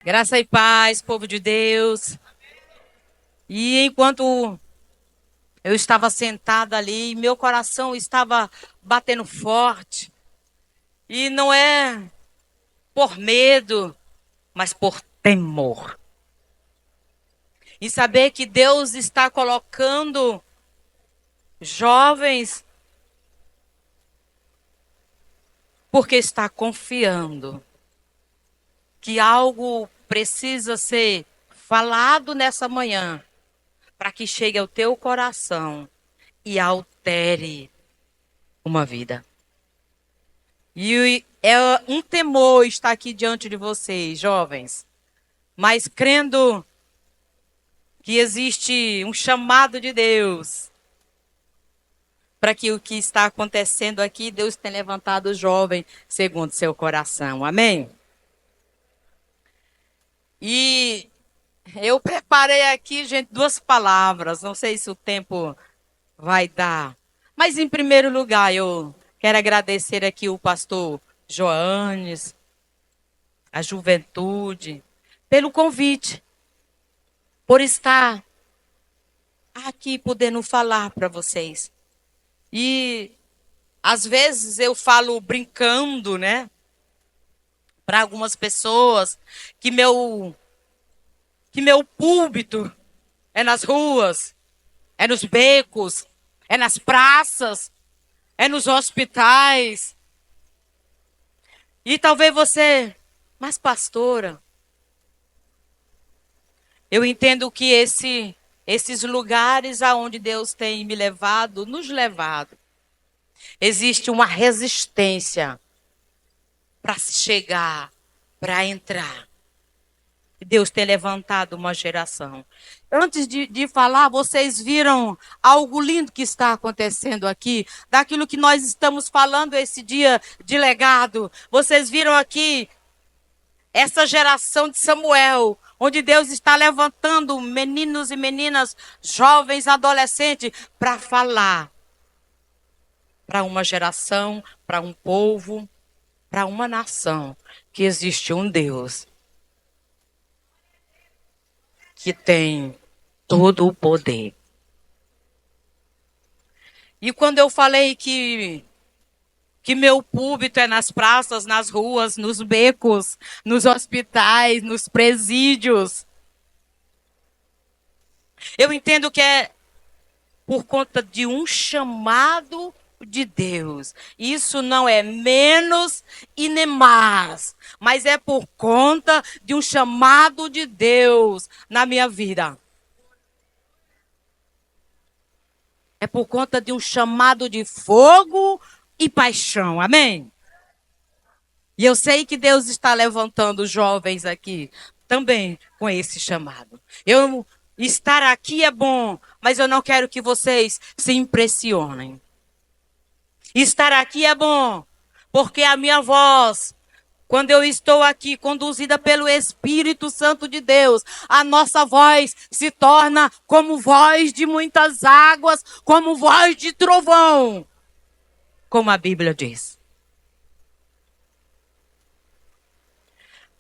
Graça e paz, povo de Deus. E enquanto eu estava sentada ali, meu coração estava batendo forte. E não é por medo, mas por temor. E saber que Deus está colocando jovens porque está confiando que algo precisa ser falado nessa manhã para que chegue ao teu coração e altere uma vida. E é um temor estar aqui diante de vocês, jovens, mas crendo que existe um chamado de Deus para que o que está acontecendo aqui, Deus tem levantado o jovem segundo seu coração. Amém? E eu preparei aqui, gente, duas palavras. Não sei se o tempo vai dar. Mas, em primeiro lugar, eu quero agradecer aqui o pastor Joanes, a juventude, pelo convite, por estar aqui podendo falar para vocês. E às vezes eu falo brincando, né, para algumas pessoas que meu púlpito é nas ruas, é nos becos, é nas praças, é nos hospitais. E talvez você, mas pastora, eu entendo que esses lugares aonde Deus tem me levado, nos levado, existe uma resistência para chegar, para entrar. Deus tem levantado uma geração. Antes de falar, vocês viram algo lindo que está acontecendo aqui, daquilo que nós estamos falando esse dia de legado. Vocês viram aqui essa geração de Samuel, onde Deus está levantando meninos e meninas, jovens, adolescentes, para falar para uma geração, para um povo, para uma nação, que existe um Deus que tem todo o poder. E quando eu falei que meu púlpito é nas praças, nas ruas, nos becos, nos hospitais, nos presídios, eu entendo que é por conta de um chamado de Deus. Isso não é menos e nem mais, mas é por conta de um chamado de Deus na minha vida. É por conta de um chamado de fogo e paixão. Amém? E eu sei que Deus está levantando jovens aqui também com esse chamado. Eu estar aqui é bom, mas eu não quero que vocês se impressionem. Estar aqui é bom, porque a minha voz, quando eu estou aqui conduzida pelo Espírito Santo de Deus, a nossa voz se torna como voz de muitas águas, como voz de trovão, como a Bíblia diz.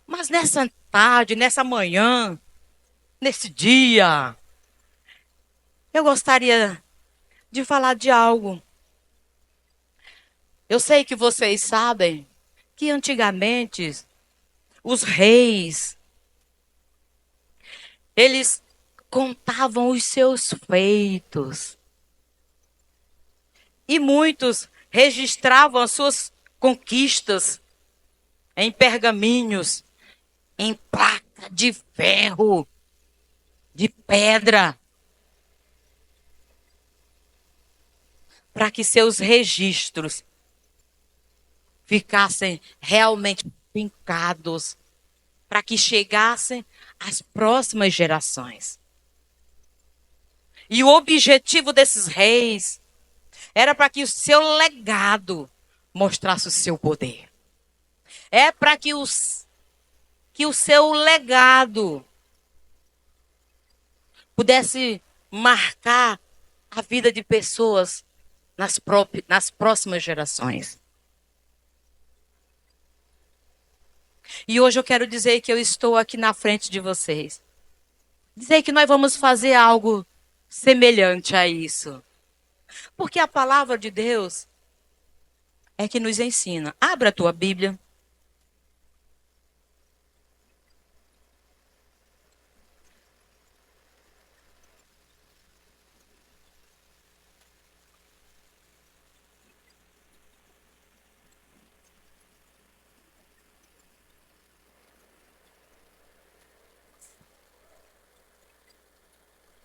Mas nessa tarde, nessa manhã, nesse dia, eu gostaria de falar de algo. Eu sei que vocês sabem que antigamente os reis, eles contavam os seus feitos. E muitos registravam as suas conquistas em pergaminhos, em placa de ferro, de pedra, para que seus registros ficassem realmente fincados, para que chegassem às próximas gerações. E o objetivo desses reis era para que o seu legado mostrasse o seu poder. É para que o seu legado pudesse marcar a vida de pessoas nas próximas gerações. E hoje eu quero dizer que eu estou aqui na frente de vocês. Dizer que nós vamos fazer algo semelhante a isso. Porque a palavra de Deus é que nos ensina. Abra a tua Bíblia.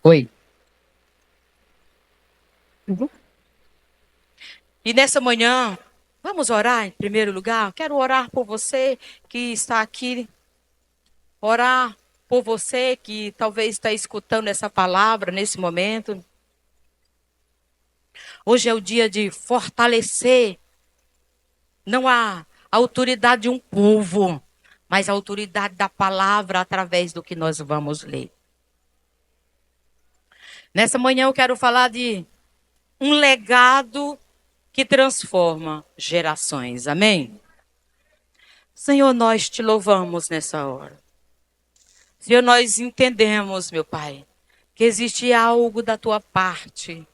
Oi. E nessa manhã, vamos orar em primeiro lugar? Quero orar por você que está aqui. Orar por você que talvez está escutando essa palavra nesse momento. Hoje é o dia de fortalecer não a autoridade de um povo, mas a autoridade da palavra através do que nós vamos ler. Nessa manhã eu quero falar de um legado que transforma gerações. Amém? Senhor, nós te louvamos nessa hora. Senhor, nós entendemos, meu Pai, que existe algo da tua parte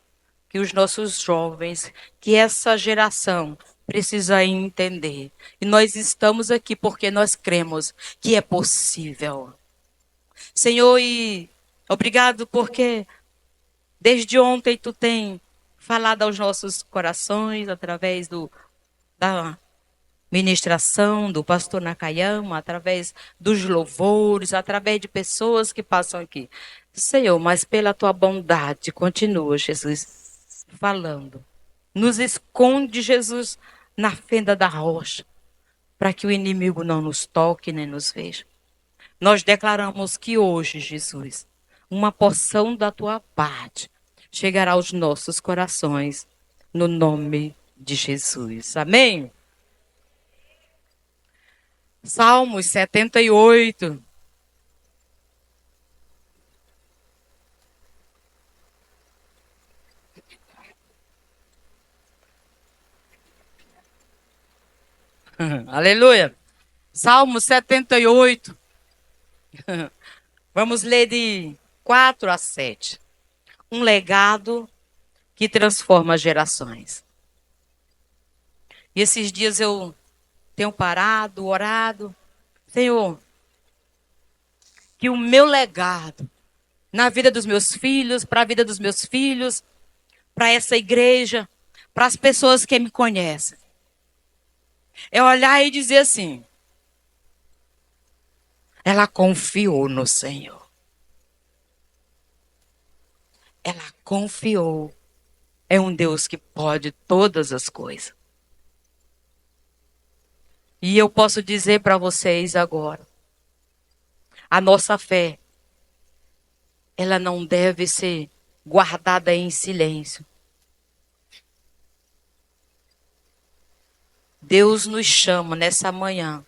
que os nossos jovens, que essa geração precisa entender. E nós estamos aqui porque nós cremos que é possível. Senhor, e obrigado porque desde ontem tu tem falado aos nossos corações através da ministração do pastor Nakayama, através dos louvores, através de pessoas que passam aqui. Senhor, mas pela tua bondade, continua, Jesus, falando. Nos esconde, Jesus, na fenda da rocha, para que o inimigo não nos toque nem nos veja. Nós declaramos que hoje, Jesus, uma porção da tua parte chegará aos nossos corações, no nome de Jesus. Amém? Salmos 78. Aleluia. Salmo 78. Vamos ler de 4 a 7. Um legado que transforma gerações. E esses dias eu tenho parado, orado. Senhor, que o meu legado na vida dos meus filhos, para a vida dos meus filhos, para essa igreja, para as pessoas que me conhecem, é olhar e dizer assim: ela confiou no Senhor. Ela confiou. É um Deus que pode todas as coisas. E eu posso dizer para vocês agora, a nossa fé, ela não deve ser guardada em silêncio. Deus nos chama nessa manhã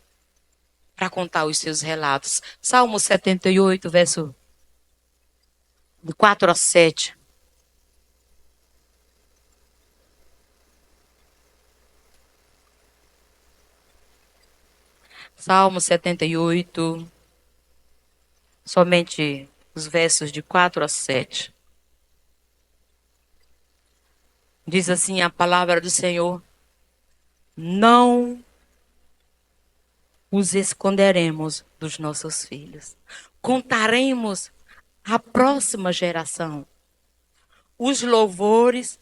para contar os seus relatos. Salmo 78, verso 4 a 7. Salmo 78, somente os versos de 4 a 7. Diz assim a palavra do Senhor: não os esconderemos dos nossos filhos. Contaremos à próxima geração os louvores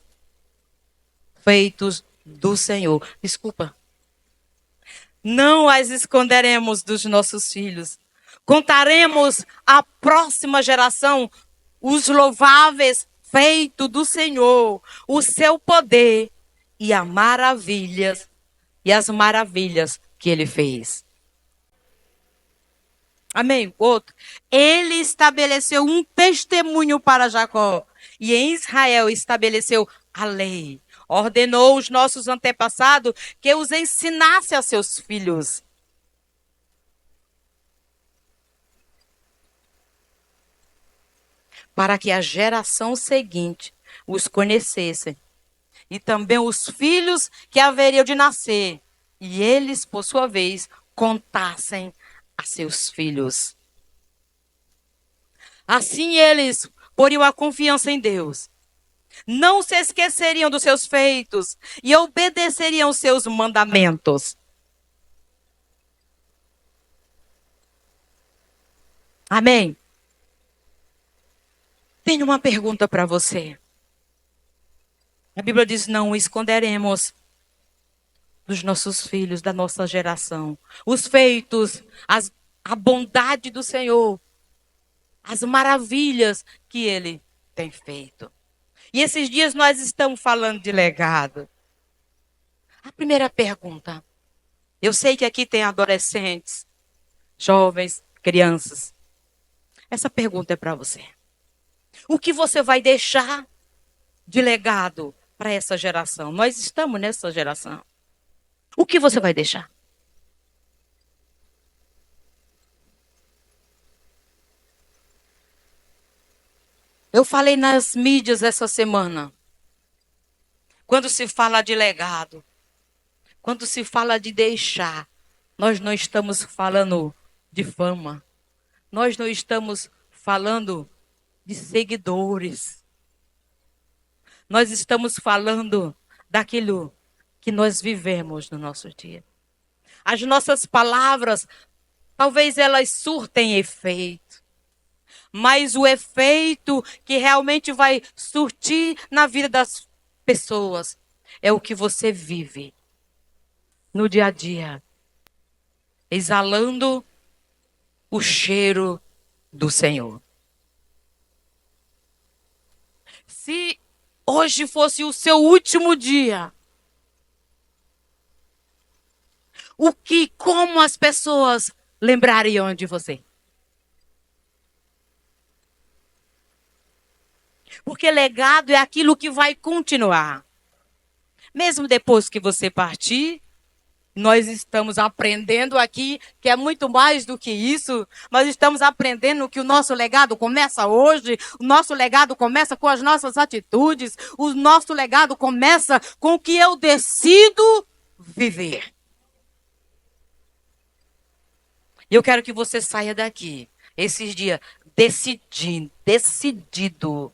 feitos do Senhor. Desculpa. Não as esconderemos dos nossos filhos. Contaremos à próxima geração os louváveis feitos do Senhor, o seu poder e as maravilhas que ele fez. Amém? Outro. Ele estabeleceu um testemunho para Jacó e em Israel estabeleceu a lei. Ordenou os nossos antepassados que os ensinasse a seus filhos. Para que a geração seguinte os conhecesse. E também os filhos que haveriam de nascer. E eles, por sua vez, contassem a seus filhos. Assim eles poriam a confiança em Deus. Não se esqueceriam dos seus feitos e obedeceriam os seus mandamentos. Amém? Tenho uma pergunta para você. A Bíblia diz: não esconderemos dos nossos filhos, da nossa geração, os feitos, a bondade do Senhor, as maravilhas que Ele tem feito. E esses dias nós estamos falando de legado. A primeira pergunta. Eu sei que aqui tem adolescentes, jovens, crianças. Essa pergunta é para você. O que você vai deixar de legado para essa geração? Nós estamos nessa geração. O que você vai deixar? Eu falei nas mídias essa semana. Quando se fala de legado, quando se fala de deixar, nós não estamos falando de fama. Nós não estamos falando de seguidores. Nós estamos falando daquilo que nós vivemos no nosso dia. As nossas palavras, talvez elas surtem efeito. Mas o efeito que realmente vai surtir na vida das pessoas é o que você vive no dia a dia, exalando o cheiro do Senhor. Se hoje fosse o seu último dia, como as pessoas lembrariam de você? Porque legado é aquilo que vai continuar. Mesmo depois que você partir, nós estamos aprendendo aqui que é muito mais do que isso. Nós estamos aprendendo que o nosso legado começa hoje. O nosso legado começa com as nossas atitudes. O nosso legado começa com o que eu decido viver. E eu quero que você saia daqui, esses dias, decidido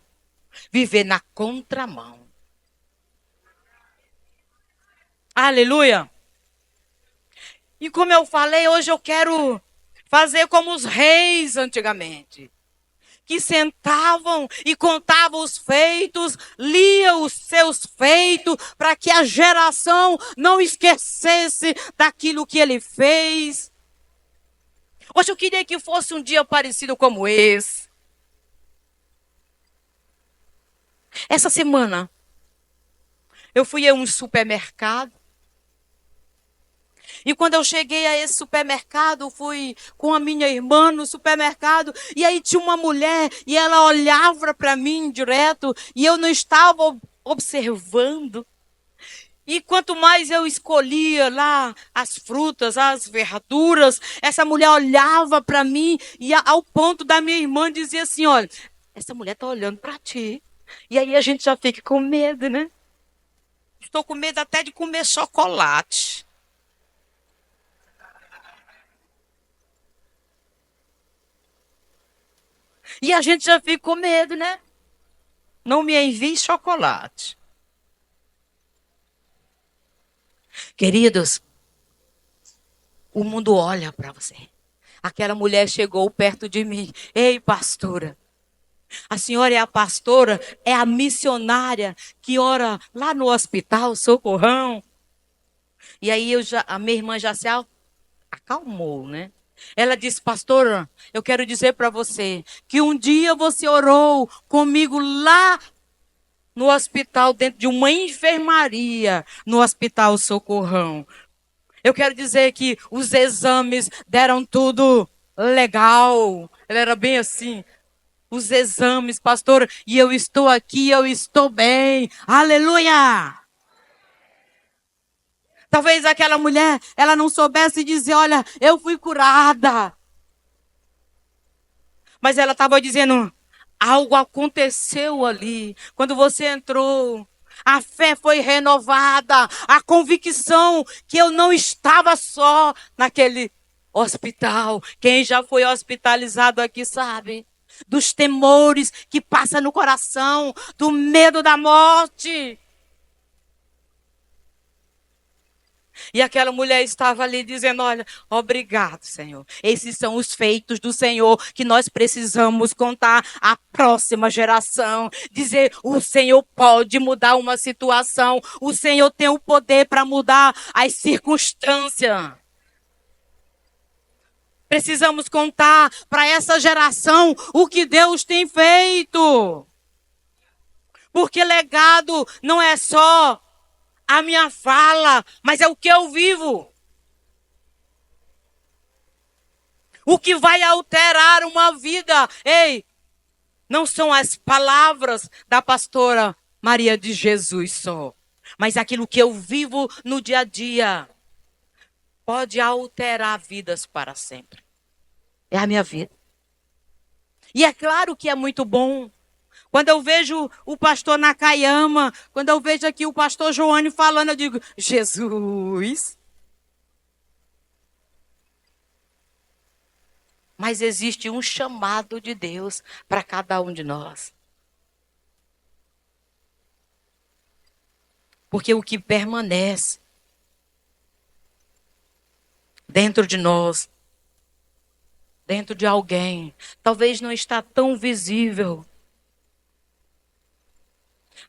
viver na contramão. Aleluia! E como eu falei, hoje eu quero fazer como os reis antigamente, que sentavam e contavam os feitos, liam os seus feitos, para que a geração não esquecesse daquilo que ele fez. Hoje eu queria que fosse um dia parecido como esse. Essa semana, eu fui a um supermercado. E quando eu cheguei a esse supermercado, fui com a minha irmã no supermercado. E aí tinha uma mulher e ela olhava para mim direto. E eu não estava observando. E quanto mais eu escolhia lá as frutas, as verduras, essa mulher olhava para mim e ao ponto da minha irmã dizia assim, olha, essa mulher está olhando para ti. E aí a gente já fica com medo, né? Estou com medo até de comer chocolate. E a gente já fica com medo, né? Não me envie chocolate. Queridos, o mundo olha para você. Aquela mulher chegou perto de mim. Ei, pastora, a senhora é a pastora, é a missionária que ora lá no hospital, Socorrão. E aí a minha irmã já se acalmou, né? Ela disse, pastora, eu quero dizer para você que um dia você orou comigo lá no hospital, dentro de uma enfermaria, no Hospital Socorrão. Eu quero dizer que os exames deram tudo legal. Ela era bem assim. Os exames, pastor, e eu estou aqui, eu estou bem. Aleluia! Talvez aquela mulher, ela não soubesse dizer, olha, eu fui curada. Mas ela estava dizendo, algo aconteceu ali. Quando você entrou, A fé foi renovada, a convicção que eu não estava só naquele hospital. Quem já foi hospitalizado aqui sabe dos temores que passa no coração, do medo da morte. E aquela mulher estava ali dizendo, olha, obrigado, Senhor. Esses são os feitos do Senhor que nós precisamos contar à próxima geração. Dizer, o Senhor pode mudar uma situação. O Senhor tem o poder para mudar as circunstâncias. Precisamos contar para essa geração o que Deus tem feito. Porque legado não é só a minha fala, mas é o que eu vivo. O que vai alterar uma vida, ei, não são as palavras da pastora Maria de Jesus só, mas aquilo que eu vivo no dia a dia pode alterar vidas para sempre. É a minha vida. E é claro que é muito bom. Quando eu vejo o pastor Nakayama, quando eu vejo aqui o pastor Joane falando, eu digo, Jesus. Mas existe um chamado de Deus para cada um de nós. Porque o que permanece dentro de nós, dentro de alguém, talvez não está tão visível.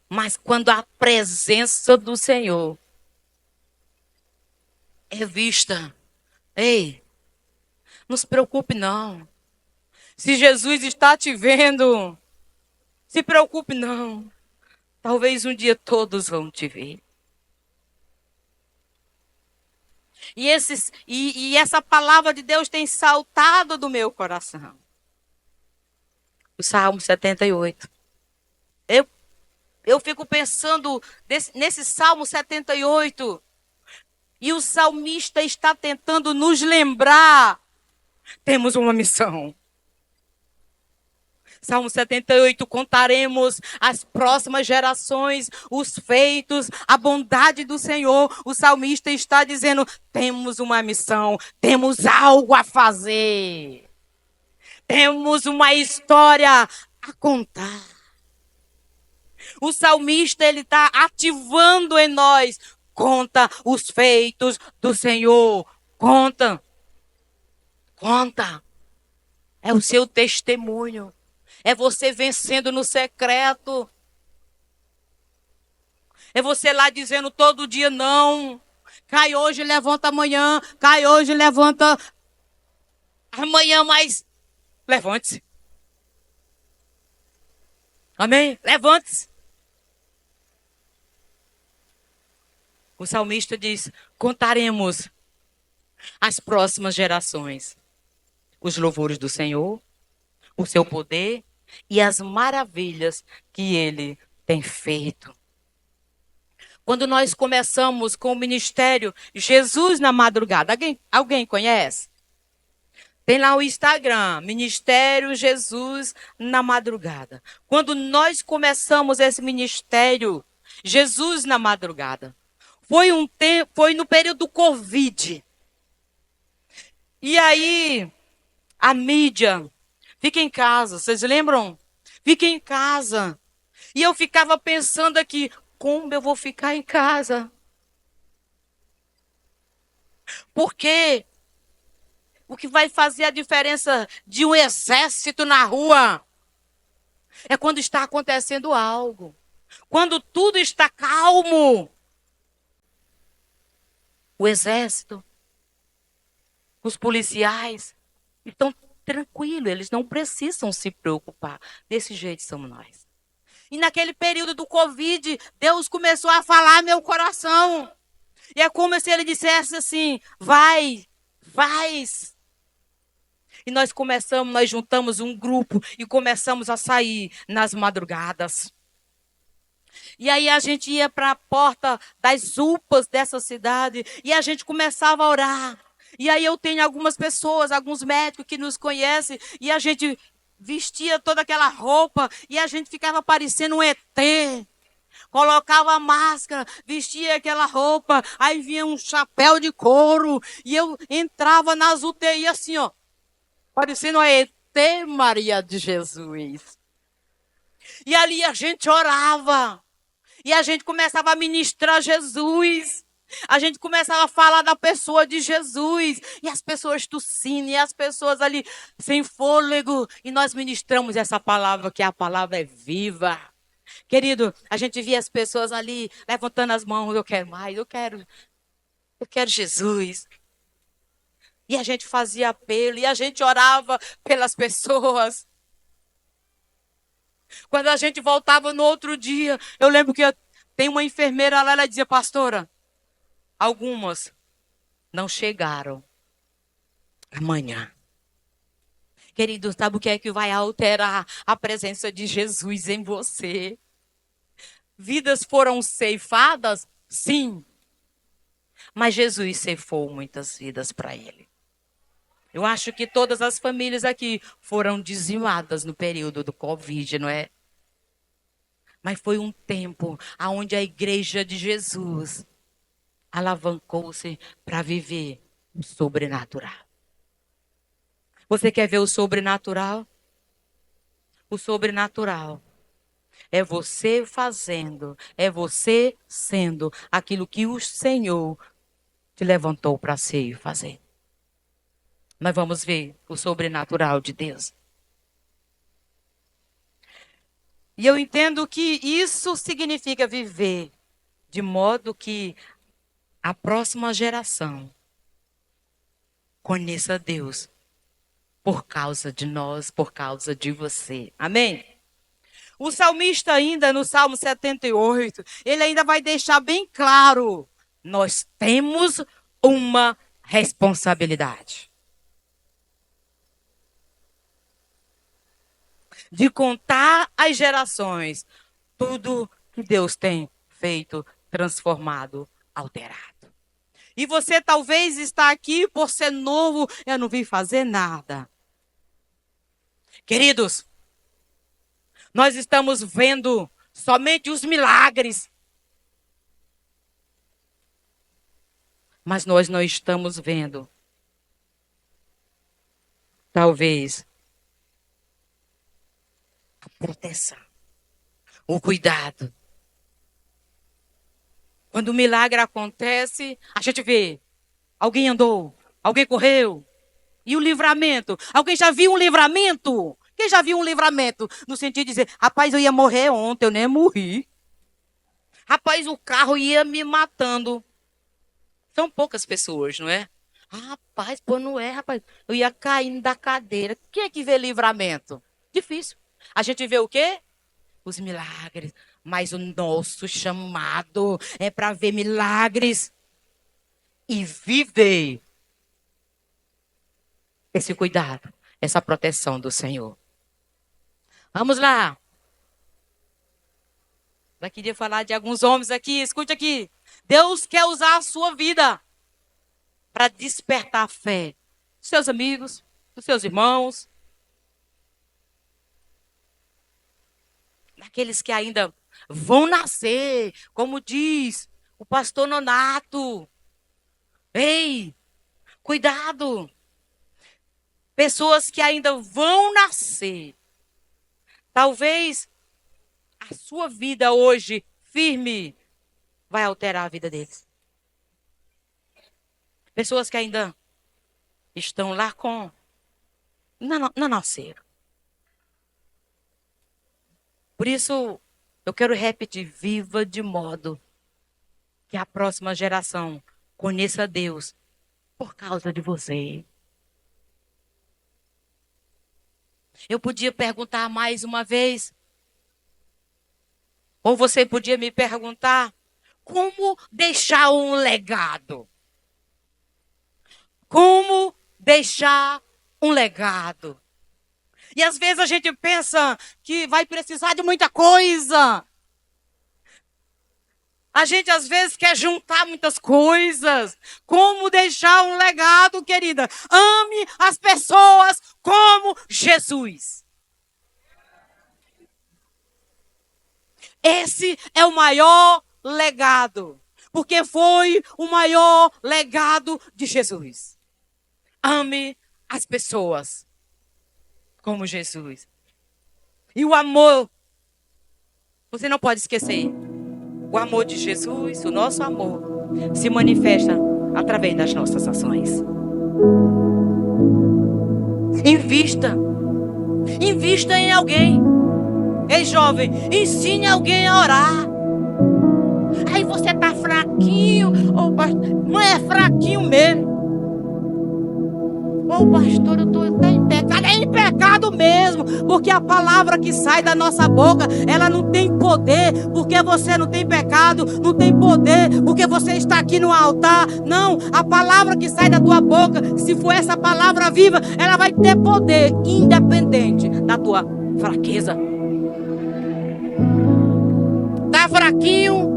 Mas quando a presença do Senhor é vista, ei, não se preocupe não. Se Jesus está te vendo, se preocupe não. Talvez um dia todos vão te ver. E essa palavra de Deus tem saltado do meu coração. O Salmo 78. Eu fico pensando nesse Salmo 78. E o salmista está tentando nos lembrar. Temos uma missão. Salmo 78, contaremos às próximas gerações os feitos, a bondade do Senhor. O salmista está dizendo, temos uma missão, temos algo a fazer. Temos uma história a contar. O salmista, ele está ativando em nós. Conta os feitos do Senhor. Conta. Conta. É o seu testemunho. É você vencendo no secreto. É você lá dizendo todo dia não. Cai hoje, levanta amanhã. Cai hoje, levanta amanhã, mas levante-se. Amém? Levante-se. O salmista diz, contaremos às próximas gerações os louvores do Senhor, o seu poder e as maravilhas que ele tem feito. Quando nós começamos com o ministério Jesus na Madrugada, alguém conhece? Tem lá o Instagram, Ministério Jesus na Madrugada. Quando nós começamos esse ministério Jesus na Madrugada, foi no período do Covid. E aí, a mídia, fica em casa, vocês lembram? Fica em casa. E eu ficava pensando aqui, como eu vou ficar em casa? Porque o que vai fazer a diferença de um exército na rua é quando está acontecendo algo. Quando tudo está calmo. O exército, os policiais estão tranquilos, eles não precisam se preocupar. Desse jeito somos nós. E naquele período do Covid, Deus começou a falar no meu coração. E é como se ele dissesse assim, vai, faz. E nós juntamos um grupo e começamos a sair nas madrugadas. E aí a gente ia para a porta das UPAs dessa cidade e a gente começava a orar. E aí eu tenho algumas pessoas, alguns médicos que nos conhecem e a gente vestia toda aquela roupa e a gente ficava parecendo um ET. Colocava a máscara, vestia aquela roupa, aí vinha um chapéu de couro, e eu entrava nas UTI assim, ó, parecendo a ET Maria de Jesus. E ali a gente orava, e a gente começava a ministrar Jesus. A gente começava a falar da pessoa de Jesus. E as pessoas tossindo, e as pessoas ali sem fôlego. E nós ministramos essa palavra, que a palavra é viva. Querido, a gente via as pessoas ali levantando as mãos. Eu quero mais, eu quero Jesus. E a gente fazia apelo, e a gente orava pelas pessoas. Quando a gente voltava no outro dia, eu lembro que tem uma enfermeira lá, ela dizia, pastora, algumas não chegaram amanhã. Querido, sabe o que é que vai alterar a presença de Jesus em você? Vidas foram ceifadas? Sim. Mas Jesus ceifou muitas vidas para ele. Eu acho que todas as famílias aqui foram dizimadas no período do Covid, não é? Mas foi um tempo onde a igreja de Jesus alavancou-se para viver o sobrenatural. Você quer ver o sobrenatural? O sobrenatural é você fazendo, é você sendo aquilo que o Senhor te levantou para ser e fazer. Nós vamos ver o sobrenatural de Deus. E eu entendo que isso significa viver de modo que a próxima geração conheça Deus por causa de nós, por causa de você. Amém? O salmista ainda, no Salmo 78, ele ainda vai deixar bem claro, nós temos uma responsabilidade de contar às gerações tudo que Deus tem feito, transformado, alterado. E você talvez está aqui por ser novo, eu não vim fazer nada. Queridos, nós estamos vendo somente os milagres. Mas nós não estamos vendo, talvez, a proteção, o cuidado. Quando o milagre acontece, a gente vê, alguém andou, alguém correu. E o livramento? Alguém já viu um livramento? Quem já viu um livramento? No sentido de dizer, rapaz, eu ia morrer ontem, eu nem morri. Rapaz, o carro ia me matando. São poucas pessoas, não é? Rapaz, pô, não é, rapaz. Eu ia caindo da cadeira. Quem é que vê livramento? Difícil. A gente vê o quê? Os milagres. Mas o nosso chamado é para ver milagres e viver esse cuidado, essa proteção do Senhor. Vamos lá. Eu queria falar de alguns homens aqui. Escute aqui. Deus quer usar a sua vida para despertar a fé dos seus amigos, dos seus irmãos, daqueles que ainda vão nascer, como diz o pastor Nonato. Ei, cuidado. Pessoas que ainda vão nascer. Talvez a sua vida hoje, firme, vai alterar a vida deles. Pessoas que ainda estão lá com... Não nasceram. Por isso, eu quero repetir, viva de modo que a próxima geração conheça Deus por causa de você. Eu podia perguntar mais uma vez, ou você podia me perguntar, como deixar um legado? Como deixar um legado? E às vezes a gente pensa que vai precisar de muita coisa. A gente às vezes quer juntar muitas coisas. Como deixar um legado, querida? Ame as pessoas como Jesus. Esse é o maior legado. Porque foi o maior legado de Jesus. Ame as pessoas como Jesus. E o amor, você não pode esquecer. O amor de Jesus, o nosso amor, se manifesta através das nossas ações. Invista. Invista em alguém. Ei, jovem, ensine alguém a orar. Aí você tá fraquinho. Não é fraquinho mesmo. Ô pastor, eu tô em pecado. É em pecado mesmo. Porque a palavra que sai da nossa boca, ela não tem poder. Porque você não tem pecado, não tem poder. Porque você está aqui no altar. Não, a palavra que sai da tua boca, se for essa palavra viva, ela vai ter poder, independente da tua fraqueza. Tá fraquinho?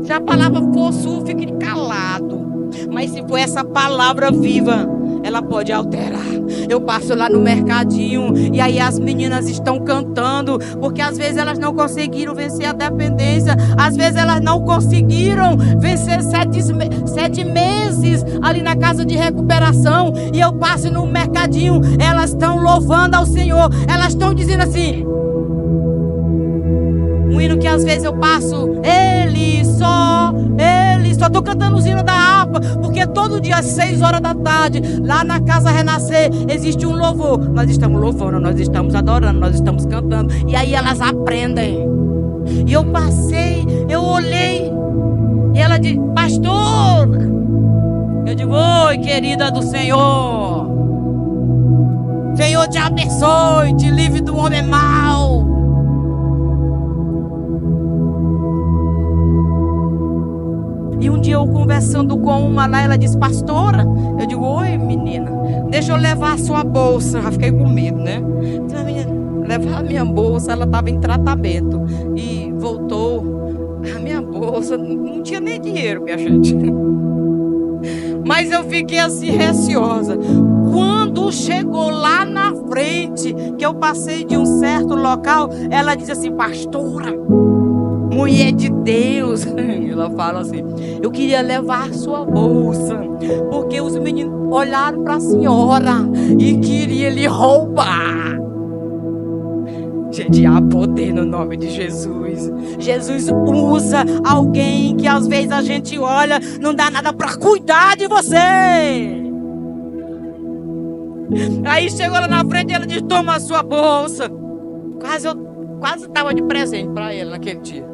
Se a palavra for sua, fique calado. Mas se for essa palavra viva, ela pode alterar. Eu passo lá no mercadinho e aí as meninas estão cantando, porque às vezes elas não conseguiram vencer a dependência, às vezes elas não conseguiram vencer 7 meses ali na casa de recuperação, e eu passo no mercadinho, elas estão louvando ao Senhor, elas estão dizendo assim, um hino que às vezes eu passo, Ele só, estou cantando os hinos da harpa, porque todo dia às 6 horas da tarde, lá na Casa Renascer, existe um louvor. Nós estamos louvando, nós estamos adorando, nós estamos cantando, e aí elas aprendem. E eu passei, eu olhei, e ela disse, pastor, eu digo, oi querida do Senhor, Senhor te abençoe, te livre do homem mau. E um dia eu conversando com uma lá, ela disse, pastora, eu digo, oi menina, deixa eu levar a sua bolsa. Já fiquei com medo, né? Levar a minha bolsa, ela estava em tratamento. E voltou, a minha bolsa, não tinha nem dinheiro, minha gente. Mas eu fiquei assim, receosa. Quando chegou lá na frente, que eu passei de um certo local, ela disse assim, pastora, mulher de Deus, ela fala assim, eu queria levar sua bolsa, porque os meninos olharam para a senhora e queriam lhe roubar. Gente, há poder no nome de Jesus. Jesus usa alguém que às vezes a gente olha, não dá nada para cuidar de você. Aí chegou lá na frente, ela disse, toma a sua bolsa. Quase estava de presente para ela naquele dia.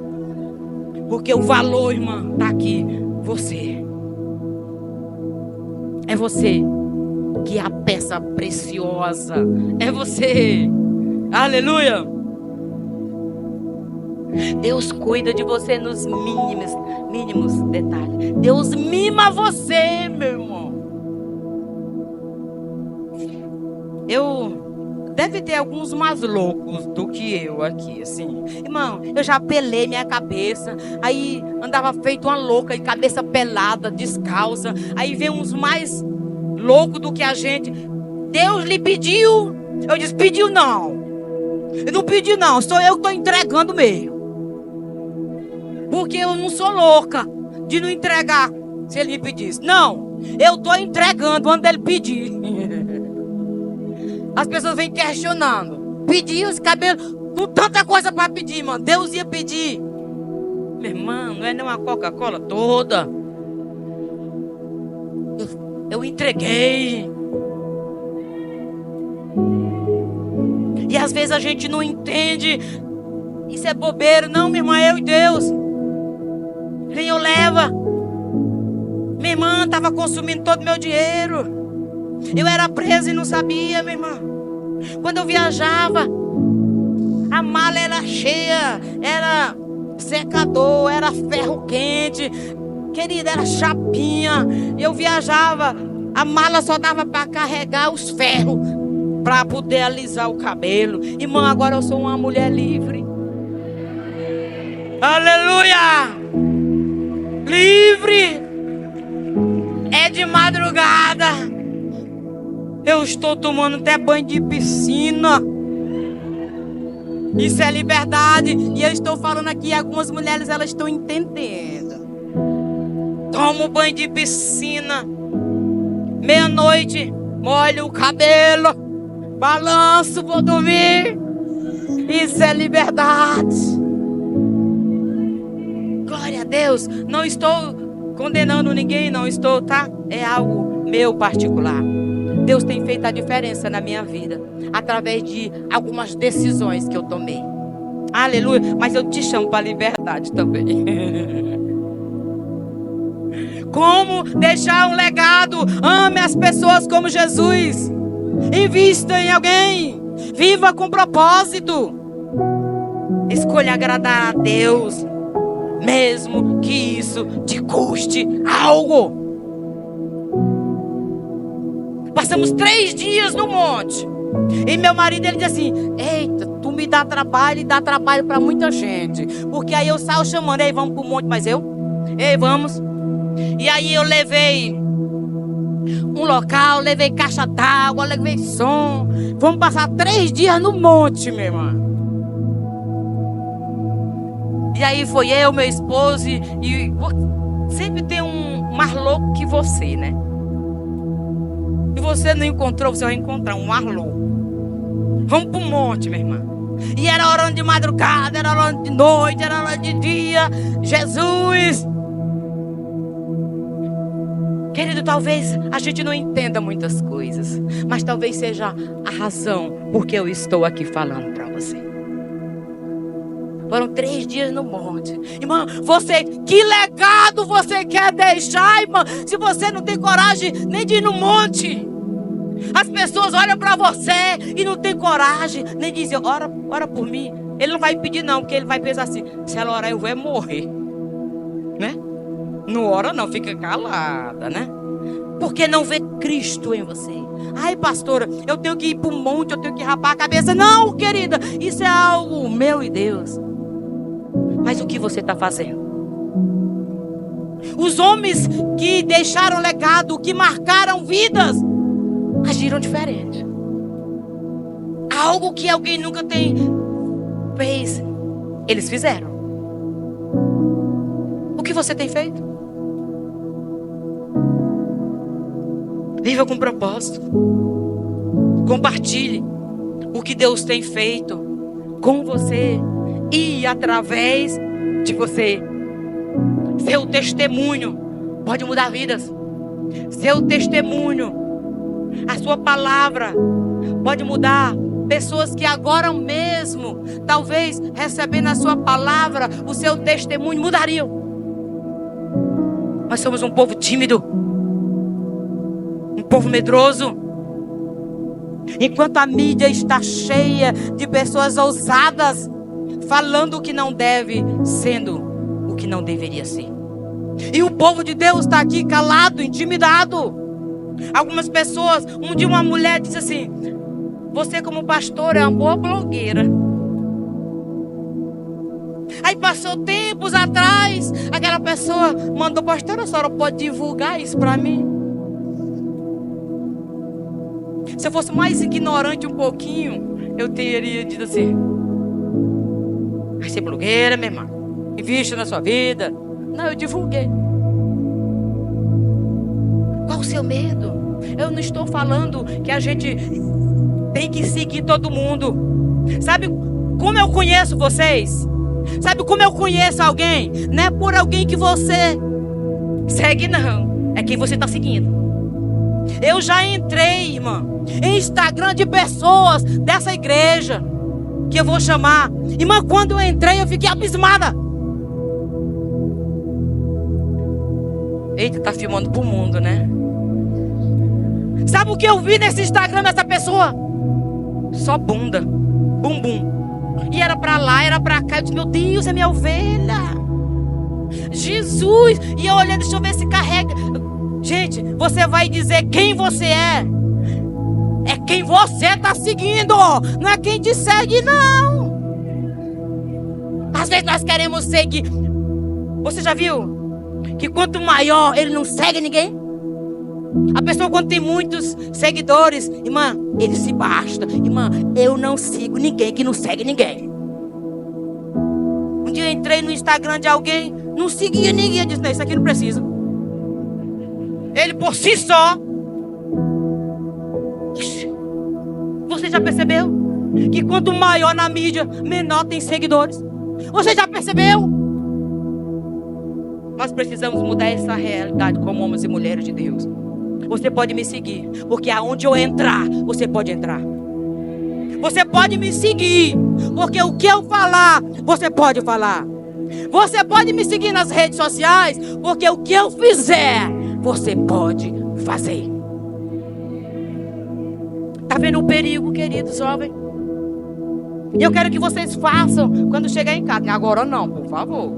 Porque o valor, irmã, está aqui. Você. É você que é a peça preciosa. É você. Aleluia. Deus cuida de você nos mínimos detalhes. Deus mima você, meu irmão. Deve ter alguns mais loucos do que eu aqui, assim. Irmão, eu já pelei minha cabeça. Aí andava feito uma louca, de cabeça pelada, descalça. Aí vem uns mais loucos do que a gente. Deus lhe pediu. Eu disse, pediu não. Eu não pedi não, sou eu que estou entregando mesmo. Porque eu não sou louca de não entregar se ele me pedisse. Não, eu estou entregando quando ele pedir. As pessoas vêm questionando. Pedir os cabelos, com tanta coisa para pedir, mano. Deus ia pedir. Meu irmão, não é nem uma Coca-Cola toda. Eu entreguei. E às vezes a gente não entende. Isso é bobeira. Não, minha irmã, eu e Deus. Quem eu leva? Minha irmã estava consumindo todo o meu dinheiro. Eu era presa e não sabia, minha irmã. Quando eu viajava, a mala era cheia, era secador, era ferro quente, querida, era chapinha. Eu viajava, a mala só dava para carregar os ferros, para poder alisar o cabelo. Irmã, agora eu sou uma mulher livre. Aleluia! Livre! É de madrugada. Eu estou tomando até banho de piscina. Isso é liberdade. E eu estou falando aqui, algumas mulheres, elas estão entendendo. Toma um banho de piscina. Meia-noite, molho o cabelo. Balanço, vou dormir. Isso é liberdade. Glória a Deus. Não estou condenando ninguém, não estou, tá? É algo meu particular. Deus tem feito a diferença na minha vida, através de algumas decisões que eu tomei. Aleluia. Mas eu te chamo para a liberdade também. Como deixar um legado? Ame as pessoas como Jesus. Invista em alguém. Viva com propósito. Escolha agradar a Deus, mesmo que isso te custe algo. Passamos 3 dias no monte. E meu marido, ele diz assim: eita, tu me dá trabalho e dá trabalho para muita gente. Porque aí eu saio chamando: ei, vamos pro monte. Mas ei, vamos. E aí eu levei um local, levei caixa d'água, levei som. Vamos passar 3 dias no monte, meu irmão. E aí foi eu, meu esposo, e sempre tem um mais louco que você, né? E você não encontrou, você vai encontrar um mais louco. Vamos pro monte, minha irmã. E era hora de madrugada, era hora de noite, era hora de dia. Jesus! Querido, talvez a gente não entenda muitas coisas, mas talvez seja a razão porque eu estou aqui falando para você. Foram 3 dias no monte. Irmã, que legado você quer deixar, irmã? Se você não tem coragem nem de ir no monte. As pessoas olham para você e não tem coragem nem de dizer: ora por mim. Ele não vai pedir não, porque ele vai pensar assim: se ela orar eu vou morrer, né? Não ora não, fica calada, né? Porque não vê Cristo em você. Ai, pastora, eu tenho que ir para o monte, eu tenho que rapar a cabeça. Não, querida, isso é algo meu e Deus. Mas o que você está fazendo? Os homens que deixaram legado, que marcaram vidas, agiram diferente. Algo que alguém nunca fez, eles fizeram. O que você tem feito? Viva com propósito. Compartilhe o que Deus tem feito com você e através de você. Seu testemunho pode mudar vidas. Seu testemunho, a sua palavra pode mudar pessoas que agora mesmo, talvez recebendo a sua palavra, o seu testemunho mudariam. Nós somos um povo tímido, um povo medroso. Enquanto a mídia está cheia de pessoas ousadas, falando o que não deve, sendo o que não deveria ser. E o povo de Deus está aqui calado, intimidado. Algumas pessoas, um dia uma mulher disse assim: você como pastor é uma boa blogueira. Aí passou tempos atrás, aquela pessoa mandou: pastora, a senhora pode divulgar isso para mim? Se eu fosse mais ignorante um pouquinho, eu teria dito assim: vai ser blogueira, minha irmã, invista na sua vida. Não, eu divulguei. Qual o seu medo? Eu não estou falando que a gente tem que seguir todo mundo. Sabe como eu conheço vocês? Sabe como eu conheço alguém? Não é por alguém que você segue, não. É quem você está seguindo. Eu já entrei, irmã, em Instagram de pessoas dessa igreja, que eu vou chamar. Irmã, quando eu entrei, eu fiquei abismada. Eita, tá filmando pro mundo, né? Sabe o que eu vi nesse Instagram dessa pessoa? Só bunda, bumbum. E era pra lá, era pra cá. Eu disse: meu Deus, é minha ovelha. Jesus. E eu olhei, deixa eu ver se carrega. Gente, você vai dizer quem você é. É quem você está seguindo. Não é quem te segue, não. Às vezes nós queremos seguir. Você já viu que quanto maior, ele não segue ninguém? A pessoa, quando tem muitos seguidores, irmã, ele se basta. Irmã, eu não sigo ninguém que não segue ninguém. entrei no Instagram de alguém, não seguia ninguém. Eu disse, não, isso aqui não precisa. Ele por si só. Você já percebeu? Que quanto maior na mídia, menor tem seguidores. Você já percebeu? Nós precisamos mudar essa realidade como homens e mulheres de Deus. Você pode me seguir, porque aonde eu entrar, você pode entrar. Você pode me seguir, porque o que eu falar, você pode falar. Você pode me seguir nas redes sociais, porque o que eu fizer, você pode fazer. Está vendo o perigo, queridos jovens? Eu quero que vocês façam quando chegar em casa. Agora não, por favor.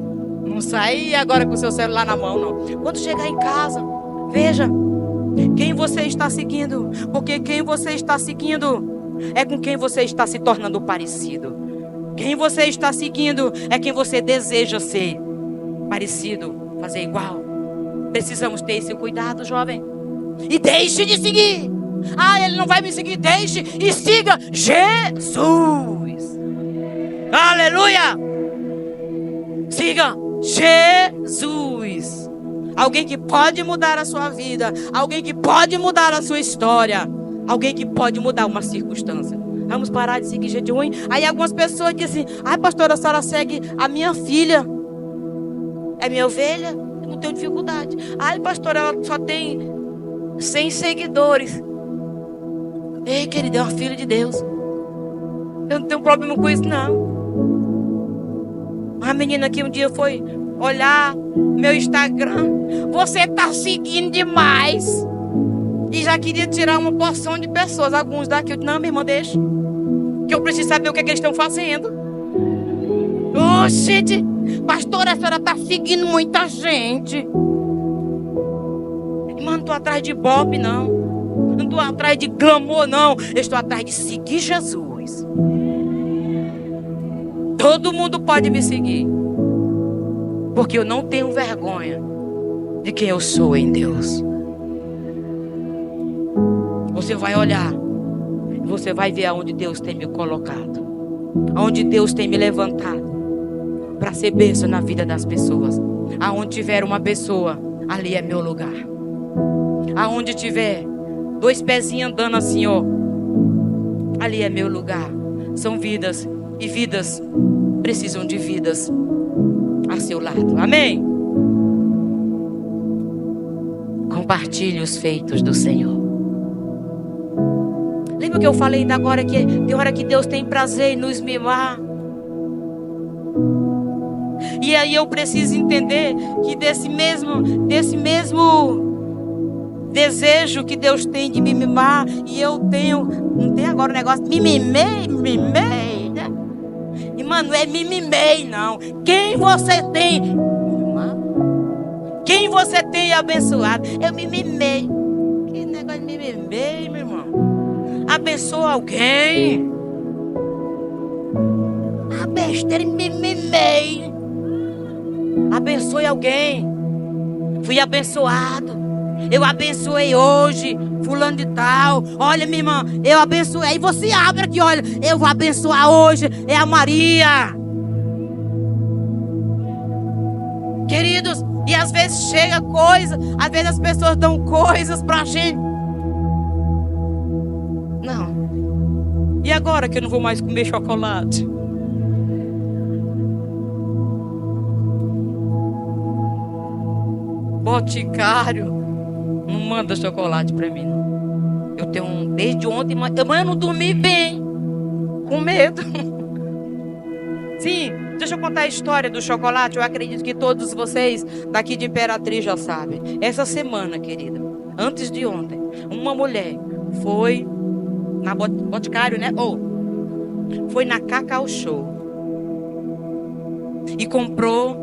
Não sai agora com o seu celular na mão, não. Quando chegar em casa, veja quem você está seguindo. Porque quem você está seguindo é com quem você está se tornando parecido. Quem você está seguindo é quem você deseja ser parecido, fazer igual. Precisamos ter esse cuidado, jovem. E deixe de seguir. Ah, ele não vai me seguir. Deixe e siga Jesus. Aleluia. Siga Jesus. Alguém que pode mudar a sua vida. Alguém que pode mudar a sua história. Alguém que pode mudar uma circunstância. Vamos parar de seguir gente ruim. Aí algumas pessoas dizem assim, ai pastora, a senhora segue a minha filha. É minha ovelha? Eu não tenho dificuldade. Ai pastora, ela só tem 100 seguidores. Ei querida, é uma filha de Deus. Eu não tenho problema com isso não. Uma menina que um dia foi olhar meu Instagram. Você está seguindo demais. E já queria tirar uma porção de pessoas. Alguns daqui, eu disse, não, minha irmã, deixa. Que eu preciso saber o que é que eles estão fazendo. Oh, gente, pastora, a senhora está seguindo muita gente. Irmã, não estou atrás de bope, não. Não estou atrás de glamour, não. Eu estou atrás de seguir Jesus. Todo mundo pode me seguir. Porque eu não tenho vergonha de quem eu sou em Deus. Você vai olhar. Você vai ver aonde Deus tem me colocado. Aonde Deus tem me levantado. Para ser bênção na vida das pessoas. Aonde tiver uma pessoa, ali é meu lugar. Aonde tiver 2 pezinhos andando assim, ó. Ali é meu lugar. São vidas. E vidas precisam de vidas a seu lado. Amém? Compartilhe os feitos do Senhor. Lembra que eu falei ainda agora que tem hora que Deus tem prazer em nos mimar? E aí eu preciso entender que desse mesmo desejo que Deus tem de me mimar, e eu tenho, não tem agora o negócio, mimimei, né? Irmã, não é mimimei, não. Quem você tem, irmã? Quem você tem abençoado? Eu mimimei. Que negócio de mimimei, meu irmão? Abençoa alguém. A besteira, mimimei. Abençoe alguém. Fui abençoado. Eu abençoei hoje fulano de tal. Olha, minha irmã, eu abençoei. Aí você abre aqui, olha. Eu vou abençoar hoje. É a Maria. Queridos, e às vezes chega coisa. Às vezes as pessoas dão coisas pra gente. Não. E agora que eu não vou mais comer chocolate? Boticário não manda chocolate pra mim, não. Eu tenho desde ontem, mas eu não dormi bem, com medo. Sim, deixa eu contar a história do chocolate. Eu acredito que todos vocês daqui de Imperatriz já sabem. Essa semana, querida, antes de ontem, uma mulher foi na Boticário, né? Foi na Cacau Show e comprou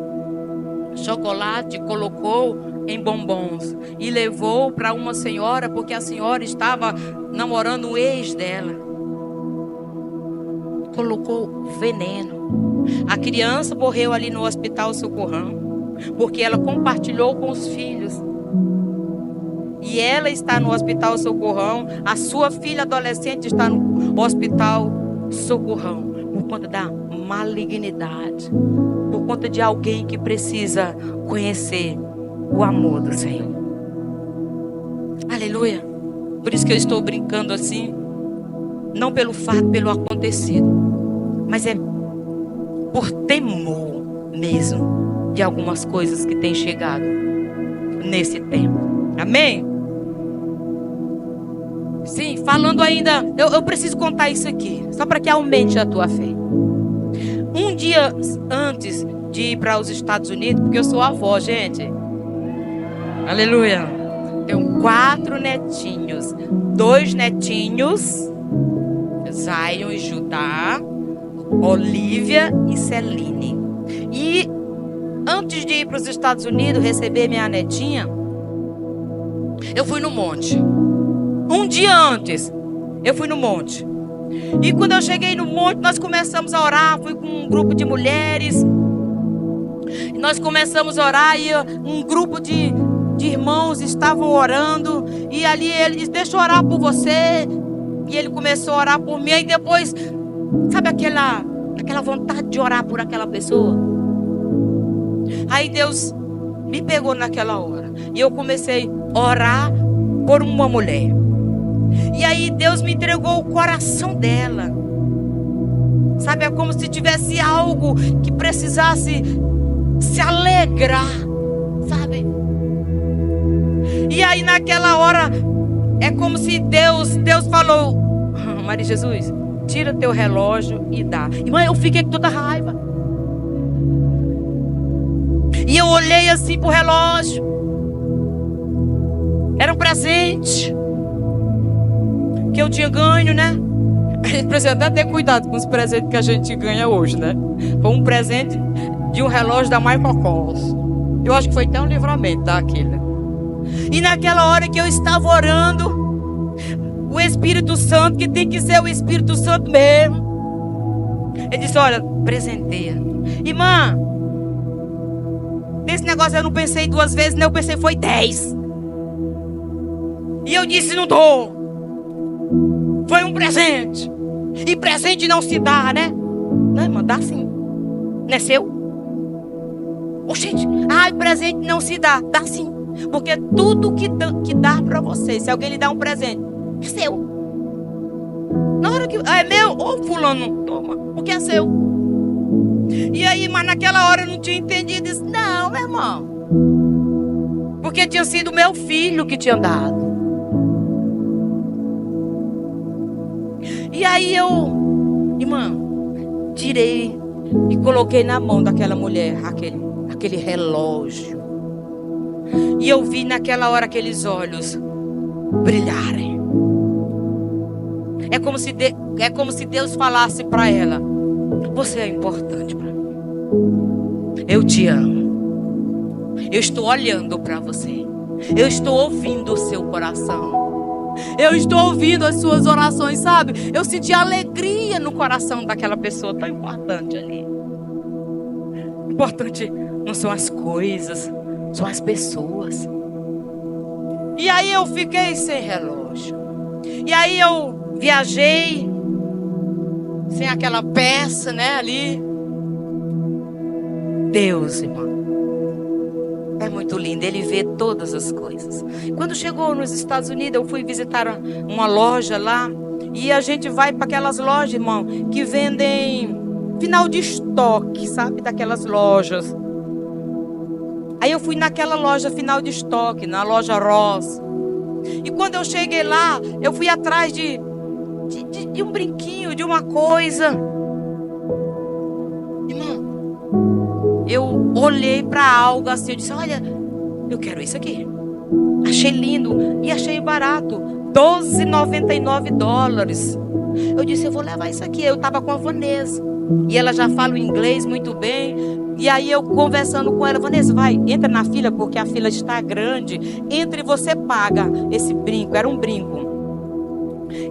chocolate, colocou em bombons e levou para uma senhora, porque a senhora estava namorando o ex dela. Colocou veneno. A criança morreu ali no Hospital Socorrão, porque ela compartilhou com os filhos. E ela está no Hospital Socorrão. A sua filha adolescente está no Hospital socorrão, por conta da malignidade, por conta de alguém que precisa conhecer o amor do Senhor. Aleluia. Por isso que eu estou brincando assim, não pelo fato, pelo acontecido, mas é por temor mesmo de algumas coisas que têm chegado nesse tempo. Amém? Sim, falando ainda, eu preciso contar isso aqui, só para que aumente a tua fé. Um dia antes de ir para os Estados Unidos, porque eu sou avó, gente. Aleluia. Tenho 4 netinhos. 2 netinhos, Zion e Judá, Olivia e Celine. E antes de ir para os Estados Unidos receber minha netinha, eu fui no monte. Um dia antes, eu fui no monte. E quando eu cheguei no monte, nós começamos a orar. Fui com um grupo de mulheres. E nós começamos a orar. E um grupo de irmãos estavam orando. E ali ele disse: deixa eu orar por você. E ele começou a orar por mim. E depois, sabe aquela vontade de orar por aquela pessoa? Aí Deus me pegou naquela hora. E eu comecei a orar por uma mulher. E aí Deus me entregou o coração dela. Sabe, é como se tivesse algo que precisasse se alegrar, sabe? E aí naquela hora é como se Deus falou: Maria Jesus, tira teu relógio e dá. Irmã, eu fiquei com toda raiva. E eu olhei assim pro relógio. Era um presente que eu tinha ganho, né? A gente precisa até ter cuidado com os presentes que a gente ganha hoje, né? Foi um presente de um relógio da Michael Kors. Eu acho que foi até um livramento daquele. E naquela hora que eu estava orando, o Espírito Santo, que tem que ser o Espírito Santo mesmo, ele disse: olha, presenteia. Irmã, nesse negócio eu não pensei 2 vezes, né? Eu pensei foi 10. E eu disse: não dou. Foi um presente. E presente não se dá, né? Não, irmã, dá sim. Não é seu? Oxente, presente não se dá. Dá sim. Porque tudo que dá para você, se alguém lhe dá um presente, é seu. Na hora que é meu, ô fulano, toma, porque é seu. E aí, mas naquela hora eu não tinha entendido. Disse: não, meu irmão, porque tinha sido meu filho que tinha dado. E aí eu, irmã, tirei e coloquei na mão daquela mulher aquele relógio. E eu vi naquela hora aqueles olhos brilharem. É como se Deus falasse para ela: você é importante para mim. Eu te amo. Eu estou olhando para você. Eu estou ouvindo o seu coração. Eu estou ouvindo as suas orações, sabe? Eu senti alegria no coração daquela pessoa tão importante ali. Importante não são as coisas, são as pessoas. E aí eu fiquei sem relógio. E aí eu viajei sem aquela peça, né, ali. Deus, irmão, é muito lindo, Ele vê todas as coisas. Quando chegou nos Estados Unidos, eu fui visitar uma loja lá. E a gente vai para aquelas lojas, irmão, que vendem final de estoque, sabe? Daquelas lojas. Aí eu fui naquela loja final de estoque, na loja Ross. E quando eu cheguei lá, eu fui atrás de um brinquinho, de uma coisa. Irmão, eu olhei para algo assim, eu disse: olha, eu quero isso aqui. Achei lindo e achei barato, $12,99. Eu disse: eu vou levar isso aqui. Eu estava com a Vanessa e ela já fala o inglês muito bem. E aí eu conversando com ela: Vanessa, vai, entra na fila, porque a fila está grande. Entra e você paga esse brinco. Era um brinco.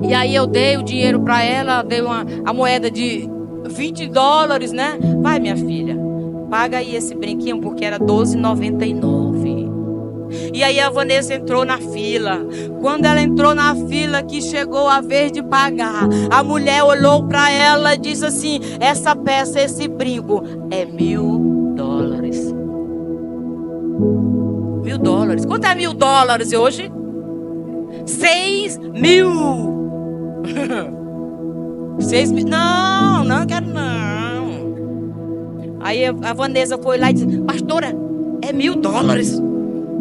E aí eu dei o dinheiro para ela, dei a moeda de $20, né? Vai, minha filha, paga aí esse brinquinho, porque era $12,99. E aí a Vanessa entrou na fila. Quando ela entrou na fila, que chegou a vez de pagar, a mulher olhou para ela e disse assim: essa peça, esse brinco é $1.000. $1.000. Quanto é $1.000 hoje? 6.000. 6.000. Não quero não. Aí a Vanessa foi lá e disse: pastora, é $1.000.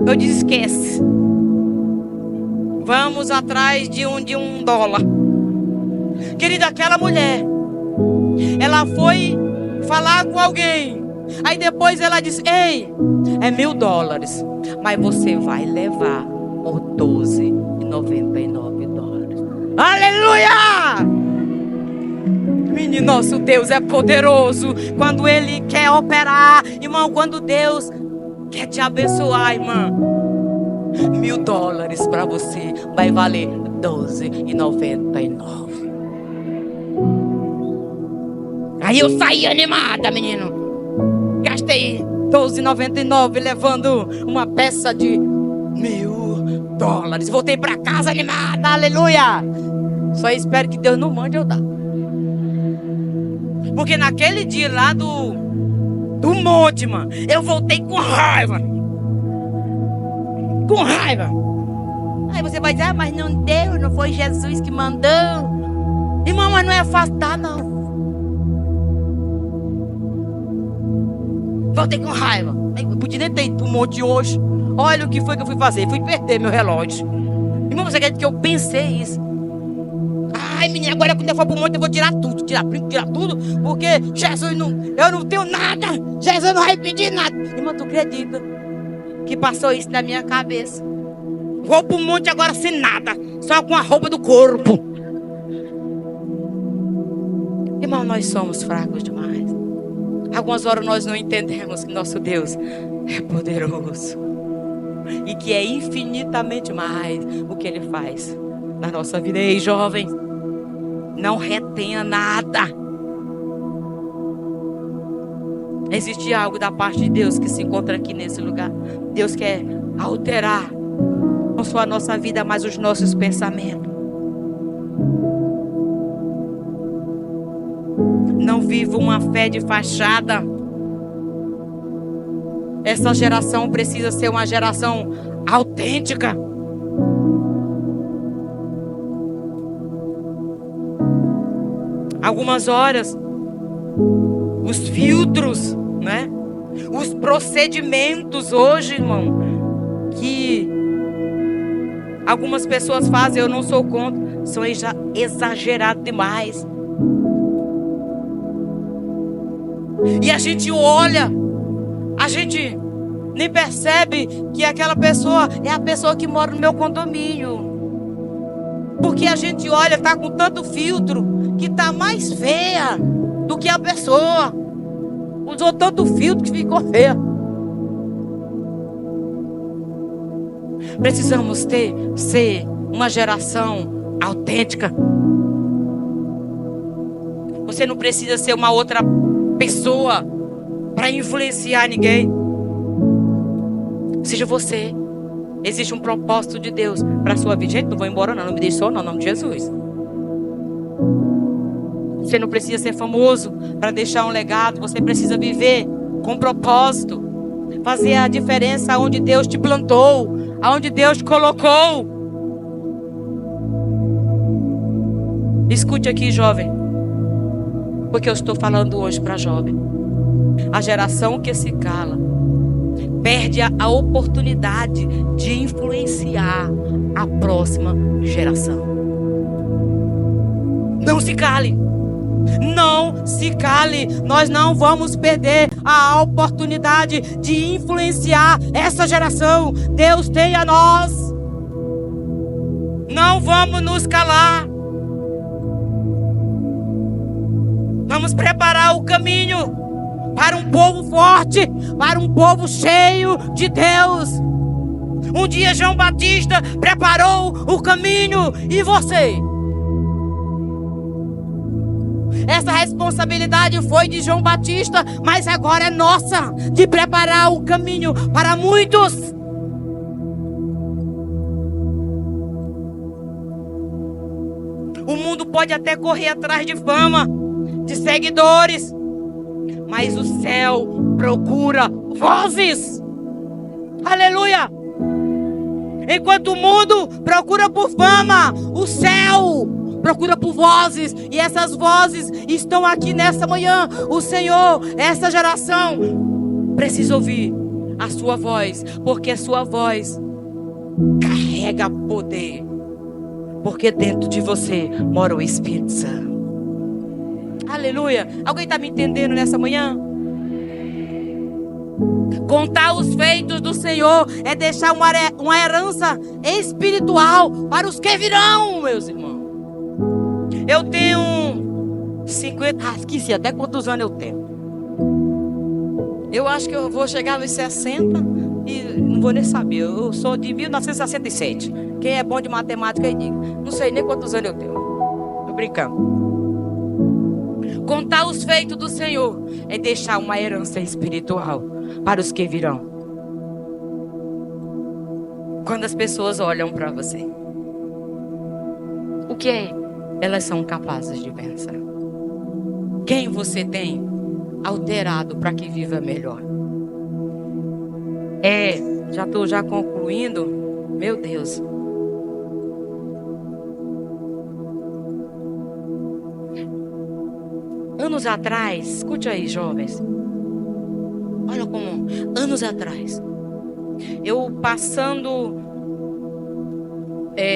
Eu disse: esquece. Vamos atrás de um dólar. Querida, aquela mulher, ela foi falar com alguém. Aí depois ela disse: ei, é $1.000, mas você vai levar por $12,99. Aleluia! Menino, nosso Deus é poderoso. Quando Ele quer operar, irmão, quando Deus quer te abençoar, irmã, $1.000 para você vai valer $12,99. Aí eu saí animada, menino. Gastei $12,99 levando uma peça de $1.000. Voltei para casa animada, aleluia. Só espero que Deus não mande eu dar. Porque naquele dia lá do monte, mano, eu voltei com raiva. Com raiva. Aí você vai dizer: mas não deu, não foi Jesus que mandou. Irmão, mas não é fácil dar, não. Voltei com raiva. Eu podia nem ter ido pro monte hoje. Olha o que foi que eu fui fazer. Fui perder meu relógio. Irmão, você quer que eu pensei isso? Ai, menina, agora quando eu for pro monte eu vou tirar tudo. Tirar brinco, tirar tudo. Porque Jesus não... Eu não tenho nada. Jesus não vai pedir nada. Irmão, tu acredita que passou isso na minha cabeça? Vou pro monte agora sem nada. Só com a roupa do corpo. Irmão, nós somos fracos demais. Algumas horas nós não entendemos que nosso Deus é poderoso. E que é infinitamente mais o que Ele faz na nossa vida. Ei, jovem, não retenha nada. Existe algo da parte de Deus que se encontra aqui nesse lugar. Deus quer alterar não só a nossa vida, mas os nossos pensamentos. Não viva uma fé de fachada. Essa geração precisa ser uma geração autêntica. Algumas horas, os filtros, né? Os procedimentos hoje, irmão, que algumas pessoas fazem, eu não sou contra, são exagerados demais. E a gente olha, a gente nem percebe que aquela pessoa é a pessoa que mora no meu condomínio. Porque a gente olha, está com tanto filtro, que está mais feia do que a pessoa. Usou tanto filtro que ficou feia. Precisamos ser uma geração autêntica. Você não precisa ser uma outra pessoa para influenciar ninguém. Seja você. Existe um propósito de Deus para a sua vida. Gente, não vou embora não me deixe só não, em nome de Jesus. Você não precisa ser famoso para deixar um legado. Você precisa viver com propósito. Fazer a diferença onde Deus te plantou, aonde Deus te colocou. Escute aqui, jovem, porque eu estou falando hoje para jovem. A geração que se cala perde a oportunidade de influenciar a próxima geração. Não se cale. Não se cale. Nós não vamos perder a oportunidade de influenciar essa geração. Deus tem a nós. Não vamos nos calar. Vamos preparar o caminho para um povo forte, para um povo cheio de Deus. Um dia João Batista preparou o caminho. E você? Essa responsabilidade foi de João Batista, mas agora é nossa, de preparar o caminho para muitos. pode até correr atrás de fama, de seguidores, mas o céu procura vozes. Aleluia! Enquanto o mundo procura por fama, o céu procura por vozes. E essas vozes estão aqui nessa manhã. O Senhor, essa geração precisa ouvir a sua voz, porque a sua voz carrega poder, porque dentro de você mora o Espírito Santo. Aleluia! Alguém está me entendendo nessa manhã? Contar os feitos do Senhor é deixar uma herança espiritual para os que virão, meus irmãos. Eu tenho 50, esqueci até quantos anos eu tenho. Eu acho que eu vou chegar nos 60 e não vou nem saber. Eu sou de 1967. Quem é bom de matemática aí diga. Não sei nem quantos anos eu tenho. Tô brincando. Contar os feitos do Senhor é deixar uma herança espiritual para os que virão. Quando as pessoas olham para você, o que elas são capazes de pensar? Quem você tem alterado para que viva melhor? Já estou concluindo. Meu Deus. Anos atrás, escute aí, jovens. Olha como, anos atrás, eu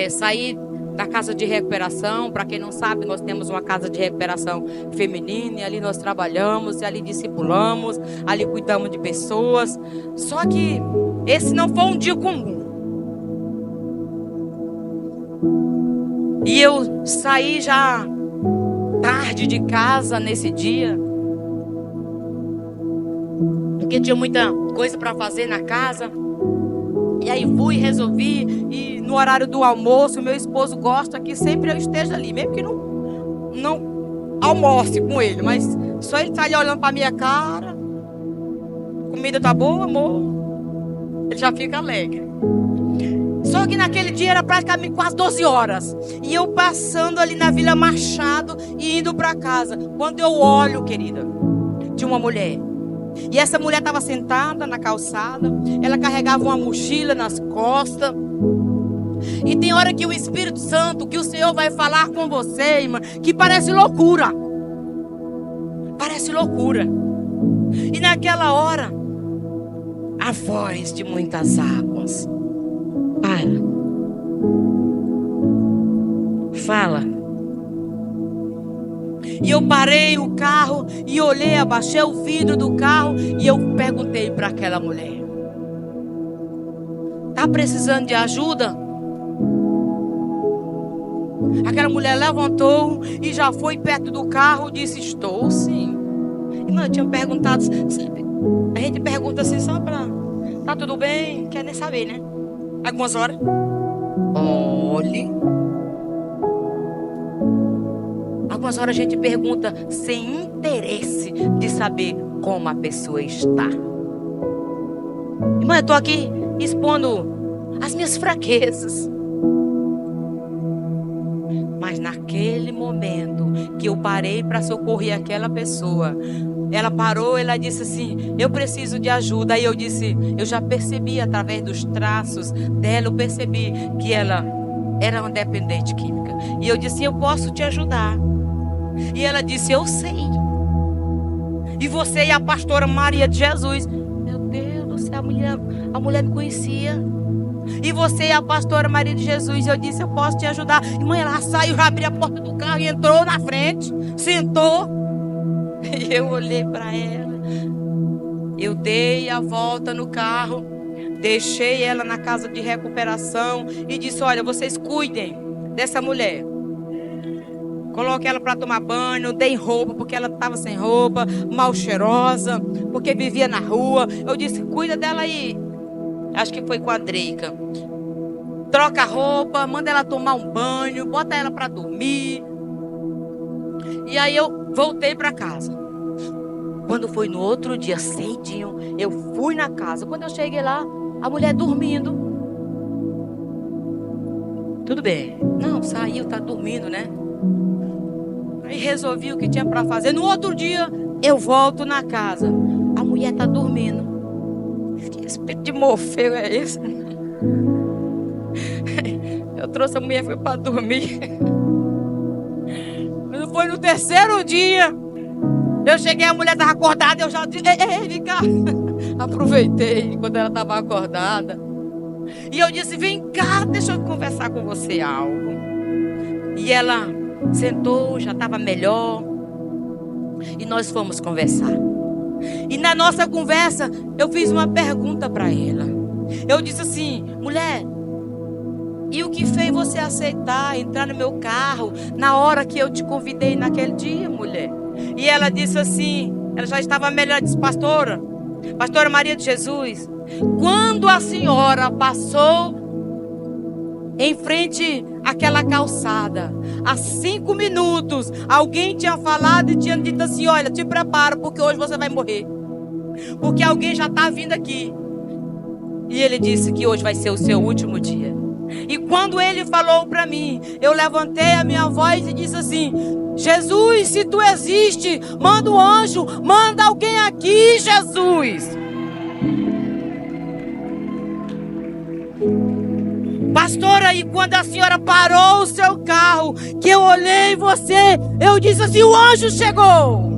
saí da casa de recuperação. Para quem não sabe, nós temos uma casa de recuperação feminina, e ali nós trabalhamos, e ali discipulamos, ali cuidamos de pessoas. Só que esse não foi um dia comum. E eu saí já tarde de casa nesse dia, porque tinha muita coisa para fazer na casa. E aí resolvi, e no horário do almoço, meu esposo gosta que sempre eu esteja ali, mesmo que não almoce com ele, mas só ele está ali olhando para minha cara. Comida tá boa, amor? Ele já fica alegre. Só que naquele dia era praticamente quase 12 horas. E eu passando ali na Vila Machado e indo para casa. Quando eu olho, querida, tinha uma mulher. E essa mulher estava sentada na calçada. Ela carregava uma mochila nas costas. E tem hora que o Espírito Santo, que o Senhor vai falar com você, irmã, que parece loucura. Parece loucura. E naquela hora, a voz de muitas águas. Para. Fala. E eu parei o carro e olhei, abaixei o vidro do carro e eu perguntei para aquela mulher: tá precisando de ajuda? Aquela mulher levantou e já foi perto do carro e disse: estou sim. Irmã, eu tinha perguntado, sabe? A gente pergunta assim só para: tá tudo bem? Quer nem saber, né? Algumas horas. Olhe. Algumas horas a gente pergunta sem interesse de saber como a pessoa está. Irmã, eu estou aqui expondo as minhas fraquezas. Mas naquele momento que eu parei para socorrer aquela pessoa, ela parou, ela disse assim: eu preciso de ajuda. Aí eu disse, eu já percebi através dos traços dela, eu percebi que ela era uma dependente química. E eu disse: eu posso te ajudar. E ela disse: eu sei. E você e a pastora Maria de Jesus. Meu Deus do céu, a mulher me conhecia. E você e a pastora Maria de Jesus. Eu disse: eu posso te ajudar. Irmã, ela saiu, já abriu a porta do carro e entrou na frente, sentou. E eu olhei para ela. Eu dei a volta no carro, deixei ela na casa de recuperação e disse: olha, vocês cuidem dessa mulher. Coloquei ela para tomar banho, dei roupa, porque ela estava sem roupa, mal cheirosa, porque vivia na rua. Eu disse: cuida dela aí. Acho que foi com a Dreica. Troca a roupa, manda ela tomar um banho, bota ela para dormir. E aí eu voltei para casa. Quando foi no outro dia, cedinho, eu fui na casa. Quando eu cheguei lá, a mulher dormindo. Tudo bem. Não, saiu, tá dormindo, né? Aí resolvi o que tinha para fazer. No outro dia, eu volto na casa. A mulher tá dormindo. Que espírito de morfeu é esse? Eu trouxe a mulher, foi para dormir. Mas foi no terceiro dia. Eu cheguei, a mulher estava acordada. Eu já disse: ei, vem cá. Aproveitei quando ela estava acordada. E eu disse: vem cá, deixa eu conversar com você algo. E ela sentou, já estava melhor. E nós fomos conversar. E na nossa conversa, eu fiz uma pergunta para ela. Eu disse assim: mulher, e o que fez você aceitar entrar no meu carro na hora que eu te convidei naquele dia, mulher? E ela disse assim, ela já estava melhor, disse: pastora Maria de Jesus, quando a senhora passou em frente àquela calçada, há 5 minutos, alguém tinha falado e tinha dito assim: olha, te prepara, porque hoje você vai morrer. Porque alguém já está vindo aqui. E ele disse que hoje vai ser o seu último dia. E quando ele falou para mim, eu levantei a minha voz e disse assim: Jesus, se tu existe, manda um anjo, manda alguém aqui, Jesus. Pastora, e quando a senhora parou o seu carro, que eu olhei você, eu disse assim: o anjo chegou.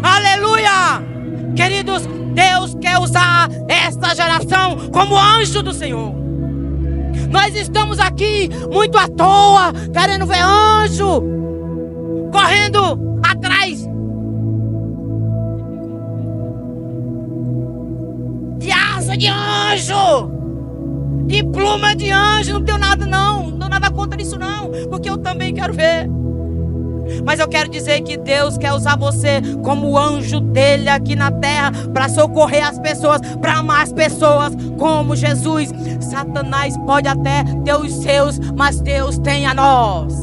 Aleluia! Queridos, Deus quer usar esta geração como anjo do Senhor. Nós estamos aqui muito à toa, querendo ver anjo, correndo atrás de asa de anjo, de pluma de anjo. Não tenho nada não dou nada contra isso não, porque eu também quero ver. Mas eu quero dizer que Deus quer usar você como anjo dele aqui na terra, para socorrer as pessoas, para amar as pessoas como Jesus. Satanás pode até ter os seus, mas Deus tem a nós.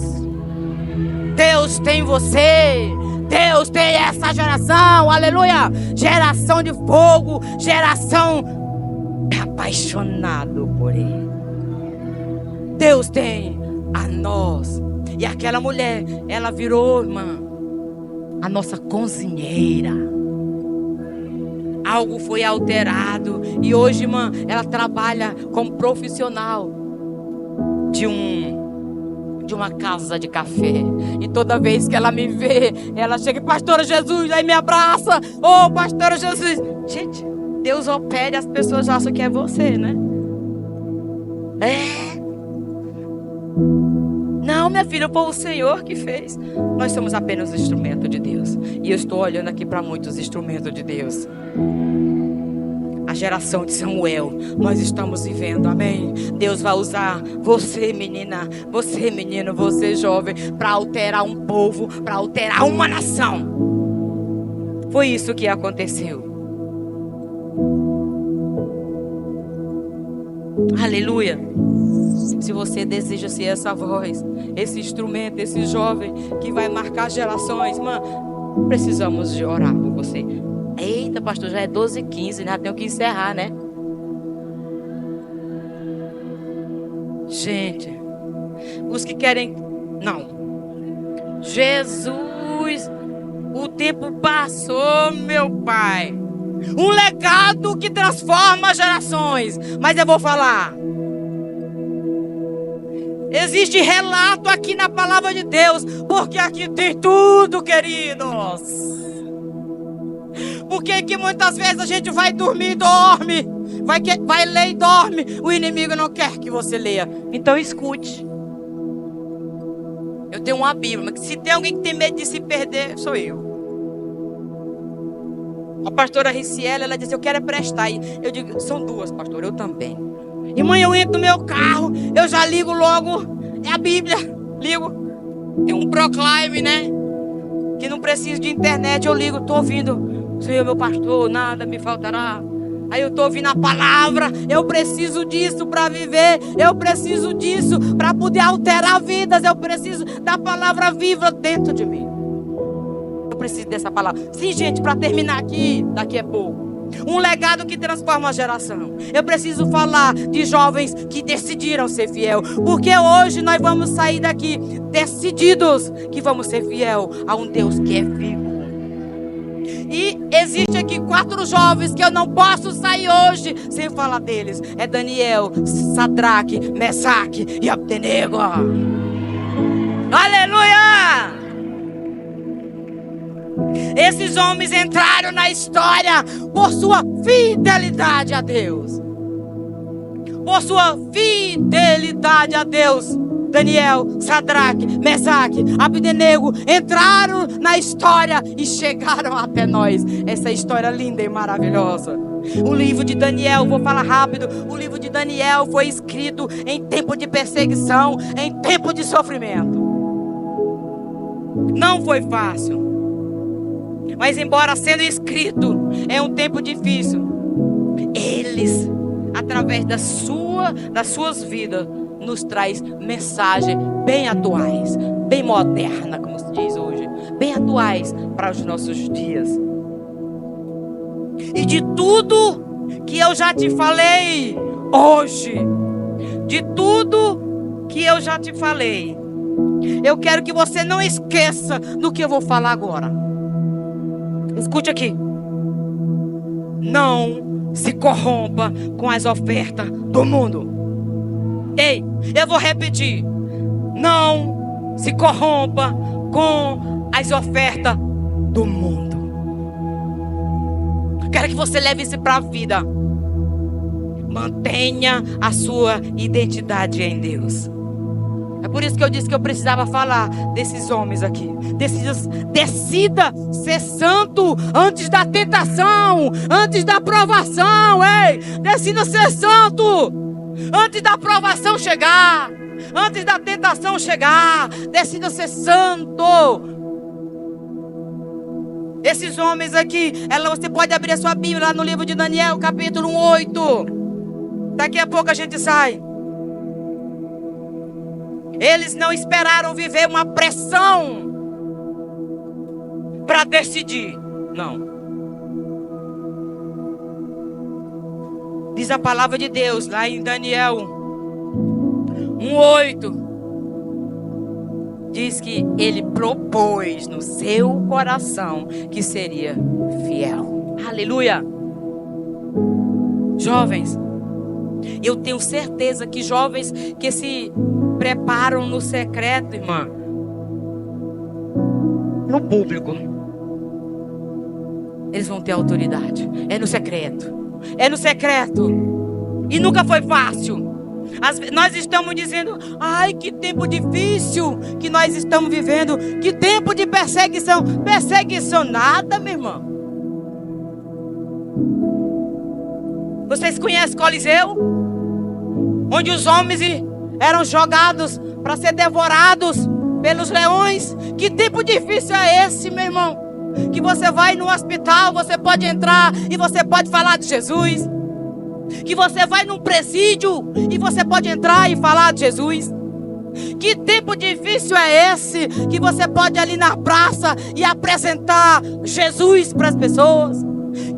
Deus tem você. Deus tem essa geração, aleluia. Geração de fogo, geração apaixonado por Ele. Deus tem a nós. E aquela mulher, ela virou, irmã, a nossa cozinheira. Algo foi alterado. E hoje, irmã, ela trabalha como profissional de uma casa de café. E toda vez que ela me vê, ela chega: pastora Jesus, aí me abraça. Ô, pastora Jesus. Gente, Deus opera, as pessoas acham que é você, né? Não, minha filha, foi o Senhor que fez. Nós somos apenas instrumento de Deus. E eu estou olhando aqui para muitos instrumentos de Deus. A geração de Samuel, nós estamos vivendo, amém? Deus vai usar você, menina, você, menino, você, jovem, para alterar um povo, para alterar uma nação. Foi isso que aconteceu. Aleluia. Se você deseja ser essa voz, esse instrumento, esse jovem que vai marcar gerações, mano, precisamos de orar por você. Eita, pastor, já é 12h15, né? Tenho que encerrar, né? Gente, os que querem... Não. Jesus, o tempo passou, meu pai. Um legado que transforma gerações. Mas eu vou falar. Existe relato aqui na palavra de Deus, porque aqui tem tudo, queridos. Porque que muitas vezes a gente vai dormir e dorme, vai ler e dorme. O inimigo não quer que você leia. Então escute. Eu tenho uma Bíblia, mas se tem alguém que tem medo de se perder, sou eu. A pastora Riciela, ela diz: eu quero prestar. Eu digo: são duas, pastora, eu também. Irmã, eu entro no meu carro, eu já ligo logo, é a Bíblia, ligo. Tem um Proclaim, né? Que não preciso de internet, eu ligo, estou ouvindo: Senhor, meu pastor, nada me faltará. Aí eu estou ouvindo a palavra, eu preciso disso para viver, eu preciso disso para poder alterar vidas, eu preciso da palavra viva dentro de mim. Eu preciso dessa palavra. Sim, gente, para terminar aqui, daqui a pouco. Um legado que transforma a geração. Eu preciso falar de jovens que decidiram ser fiel. Porque hoje nós vamos sair daqui decididos que vamos ser fiel a um Deus que é vivo. E existe aqui 4 jovens que eu não posso sair hoje sem falar deles. É Daniel, Sadraque, Mesaque e Abdenego. Aleluia! Esses homens entraram na história por sua fidelidade a Deus. Por sua fidelidade a Deus. Daniel, Sadraque, Mesaque, Abdenego entraram na história e chegaram até nós. Essa história linda e maravilhosa. O livro de Daniel, vou falar rápido. O livro de Daniel foi escrito em tempo de perseguição, em tempo de sofrimento. Não foi fácil. Mas embora sendo escrito em um tempo difícil, eles, através das suas vidas, nos traz mensagens bem atuais, bem moderna, como se diz hoje, bem atuais para os nossos dias. E de tudo que eu já te falei hoje, de tudo que eu já te falei, eu quero que você não esqueça do que eu vou falar agora. Escute aqui. Não se corrompa com as ofertas do mundo. Ei, eu vou repetir. Não se corrompa com as ofertas do mundo. Quero que você leve isso para a vida. Mantenha a sua identidade em Deus. É por isso que eu disse que eu precisava falar desses homens aqui. Decida ser santo antes da tentação, antes da provação. Ei, decida ser santo antes da provação chegar, antes da tentação chegar. Decida ser santo. Esses homens aqui, você pode abrir a sua Bíblia lá no livro de Daniel, capítulo 8. Daqui a pouco a gente sai. Eles não esperaram viver uma pressão para decidir. Não. Diz a palavra de Deus lá em Daniel 1:8. Diz que ele propôs no seu coração que seria fiel. Aleluia. Jovens, eu tenho certeza que jovens que se preparam no secreto, irmã, no público, eles vão ter autoridade. É no secreto. É no secreto. E nunca foi fácil. Nós estamos dizendo: ai, que tempo difícil que nós estamos vivendo. Que tempo de perseguição. Perseguição nada, meu irmão. Vocês conhecem Coliseu? Onde os homens eram jogados para ser devorados pelos leões. Que tempo difícil é esse, meu irmão? Que você vai no hospital, você pode entrar e você pode falar de Jesus. Que você vai num presídio e você pode entrar e falar de Jesus. Que tempo difícil é esse que você pode ir ali na praça e apresentar Jesus para as pessoas.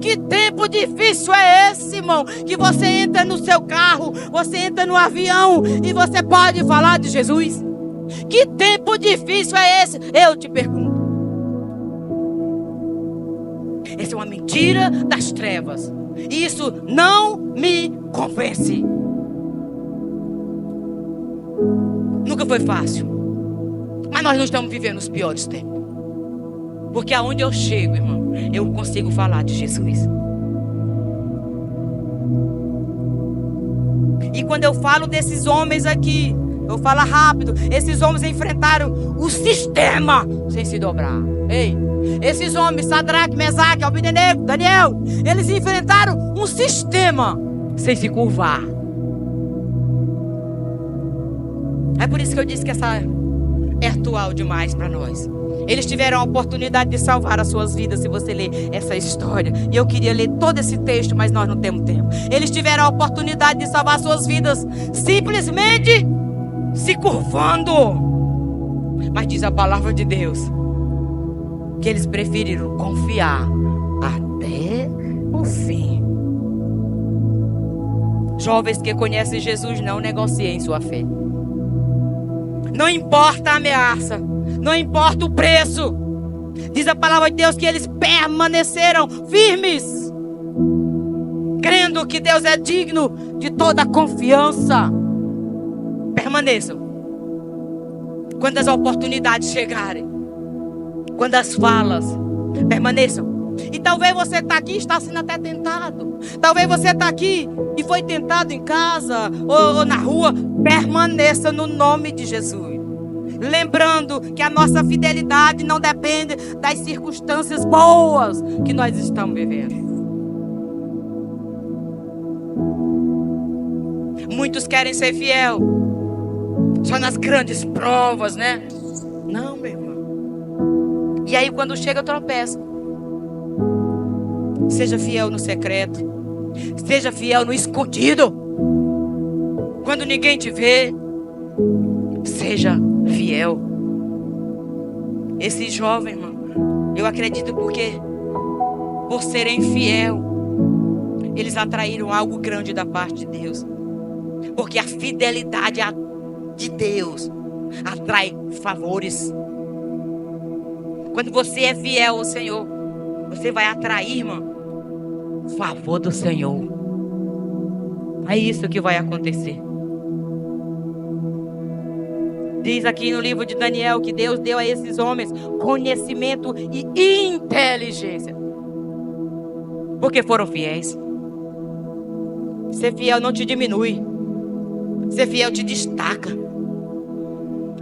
Que tempo difícil é esse, irmão, que você entra no seu carro, você entra no avião e você pode falar de Jesus. Que tempo difícil é esse? Eu te pergunto. Essa é uma mentira das trevas. Isso não me convence. Nunca foi fácil. Mas nós não estamos vivendo os piores tempos. Porque aonde eu chego, irmão, eu consigo falar de Jesus. E quando eu falo desses homens aqui, eu falo rápido. Esses homens enfrentaram o sistema sem se dobrar. Ei, esses homens, Sadraque, Mesaque, Abdenego, Daniel, eles enfrentaram um sistema sem se curvar. É por isso que eu disse que essa é atual demais para nós. Eles tiveram a oportunidade de salvar as suas vidas, se você ler essa história. E eu queria ler todo esse texto, mas nós não temos tempo. Eles tiveram a oportunidade de salvar as suas vidas simplesmente se curvando. Mas diz a palavra de Deus que eles preferiram confiar até o fim. Jovens que conhecem Jesus, não negociem sua fé. Não importa a ameaça, não importa o preço. Diz a palavra de Deus que eles permaneceram firmes, crendo que Deus é digno de toda confiança. Permaneçam. Quando as oportunidades chegarem, quando as falas, permaneçam. E talvez você está aqui e está sendo até tentado. Talvez você está aqui e foi tentado em casa ou na rua. Permaneça no nome de Jesus. Lembrando que a nossa fidelidade não depende das circunstâncias boas que nós estamos vivendo. Muitos querem ser fiel só nas grandes provas, né? Não, meu irmão. E aí quando chega, tropeça. Seja fiel no secreto. Seja fiel no escondido. Quando ninguém te vê, seja fiel. Esse jovem, irmão, eu acredito porque por serem fiel, eles atraíram algo grande da parte de Deus. Porque a fidelidade de Deus atrai favores. Quando você é fiel ao Senhor, você vai atrair, irmão, o favor do Senhor. É isso que vai acontecer. Diz aqui no livro de Daniel que Deus deu a esses homens conhecimento e inteligência, porque foram fiéis. Ser fiel não te diminui. Ser fiel te destaca.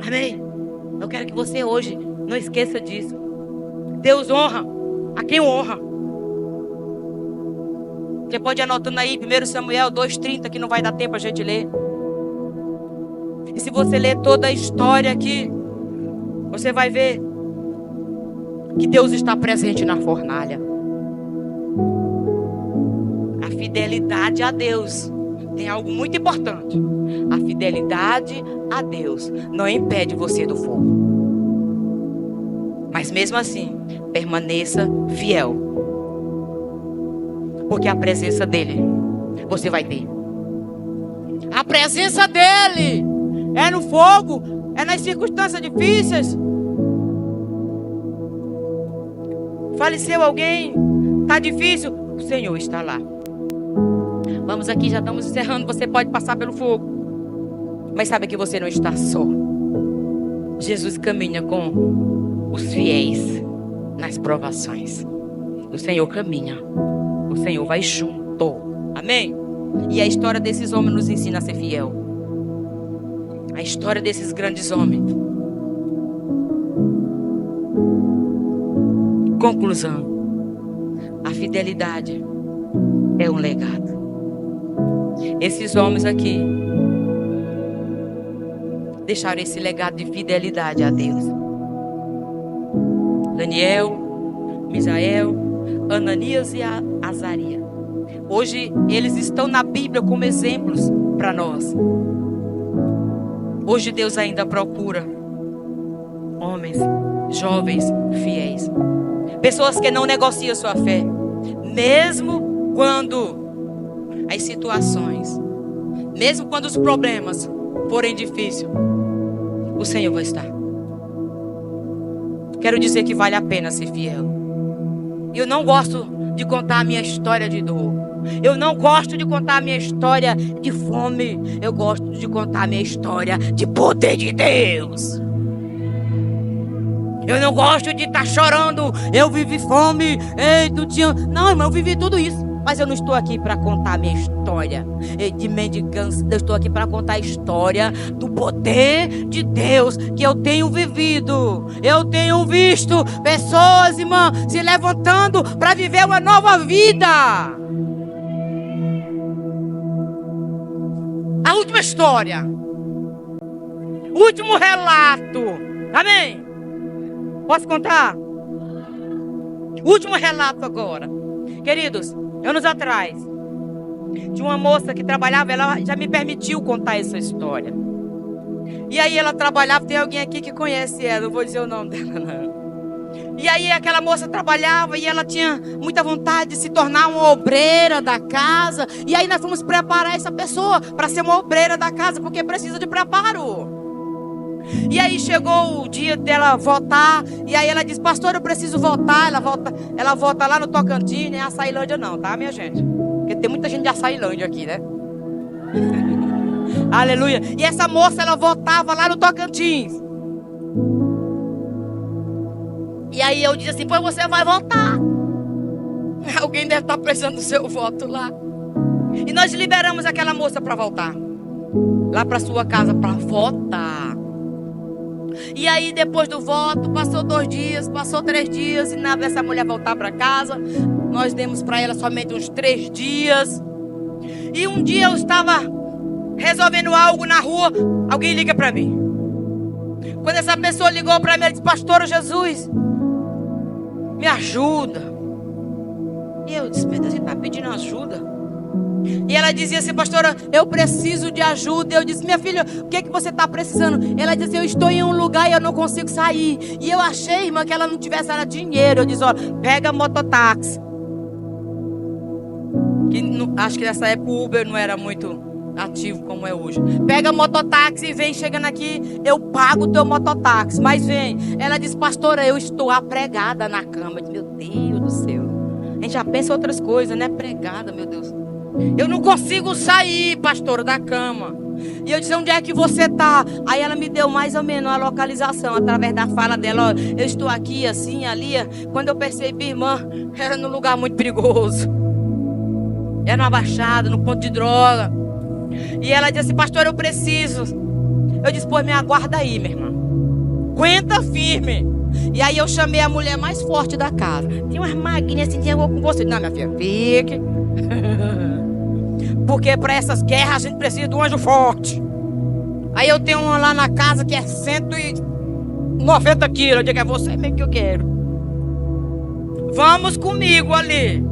Amém? Eu quero que você hoje não esqueça disso. Deus honra a quem honra. Você pode ir anotando aí 1 Samuel 2,30, que não vai dar tempo a gente ler. E se você ler toda a história aqui, você vai ver que Deus está presente na fornalha. A fidelidade a Deus tem algo muito importante. A fidelidade a Deus não impede você do fogo. Mas mesmo assim, permaneça fiel. Porque a presença dele você vai ter. A presença dele é no fogo, é nas circunstâncias difíceis. Faleceu alguém, está difícil, o Senhor está lá. Vamos aqui, já estamos encerrando. Você pode passar pelo fogo, mas sabe que você não está só. Jesus caminha com os fiéis nas provações. O Senhor caminha, o Senhor vai junto. Amém? E a história desses homens nos ensina a ser fiel. A história desses grandes homens. Conclusão: a fidelidade é um legado. Esses homens aqui deixaram esse legado de fidelidade a Deus. Daniel, Misael, Ananias e Azarias. Hoje eles estão na Bíblia como exemplos para nós. Hoje Deus ainda procura homens, jovens, fiéis. Pessoas que não negociam sua fé. Mesmo quando as situações, mesmo quando os problemas forem difíceis, o Senhor vai estar. Quero dizer que vale a pena ser fiel. Eu não gosto de contar a minha história de dor. Eu não gosto de contar a minha história de fome. Eu gosto de contar a minha história de poder de Deus. Eu não gosto de estar chorando. Eu vivi fome. Ei, tu tinha... Não, irmão, eu vivi tudo isso. Mas eu não estou aqui para contar a minha história de mendigância. Eu estou aqui para contar a história do poder de Deus que eu tenho vivido. Eu tenho visto pessoas, irmã, se levantando para viver uma nova vida. A última história. O último relato. Amém? Posso contar? O último relato agora. Queridos, anos atrás, tinha uma moça que trabalhava, ela já me permitiu contar essa história. E aí ela trabalhava, tem alguém aqui que conhece ela, não vou dizer o nome dela não. E aí aquela moça trabalhava e ela tinha muita vontade de se tornar uma obreira da casa. E aí nós fomos preparar essa pessoa para ser uma obreira da casa, porque precisa de preparo. E aí chegou o dia dela votar. E aí ela disse: pastor, eu preciso votar. Ela vota lá no Tocantins, nem Açailândia não, tá, minha gente? Porque tem muita gente de Açailândia aqui, né? Aleluia. E essa moça, ela votava lá no Tocantins. E aí eu disse assim: pois você vai votar. Alguém deve estar precisando do seu voto lá. E nós liberamos aquela moça para voltar lá para sua casa para votar. E aí depois do voto, passou 2 dias, passou 3 dias, e nada dessa mulher voltar para casa. Nós demos para ela somente uns 3 dias. E um dia eu estava resolvendo algo na rua, alguém liga para mim. Quando essa pessoa ligou para mim, ela disse: pastor Jesus, me ajuda. E eu disse: meu Deus, você está pedindo ajuda? E ela dizia assim: pastora, eu preciso de ajuda. Eu disse: minha filha, o que você está precisando? Ela disse: eu estou em um lugar e eu não consigo sair. E eu achei, irmã, que ela não tivesse era dinheiro. Eu disse: olha, pega mototáxi. Acho que nessa época o Uber não era muito ativo como é hoje. Pega mototáxi e vem chegando aqui, eu pago o teu mototáxi, mas vem. Ela disse: pastora, eu estou apregada na cama. Eu disse: meu Deus do céu, a gente já pensa outras coisas, né? Pregada, meu Deus. Eu não consigo sair, pastora, da cama. E eu disse: onde é que você está? Aí ela me deu mais ou menos a localização, através da fala dela. Olha, eu estou aqui, assim, ali. Quando eu percebi, irmã, era num lugar muito perigoso. Era numa baixada, no ponto de droga. E ela disse: pastor, eu preciso. Eu disse: pois me aguarda aí, minha irmã. Aguenta firme. E aí eu chamei a mulher mais forte da casa. Tinha umas magrinhas assim, eu vou com você. Não, minha filha, fique. Porque para essas guerras a gente precisa de um anjo forte. Aí eu tenho uma lá na casa que é 190 quilos. Eu digo: é você mesmo que eu quero. Vamos comigo ali.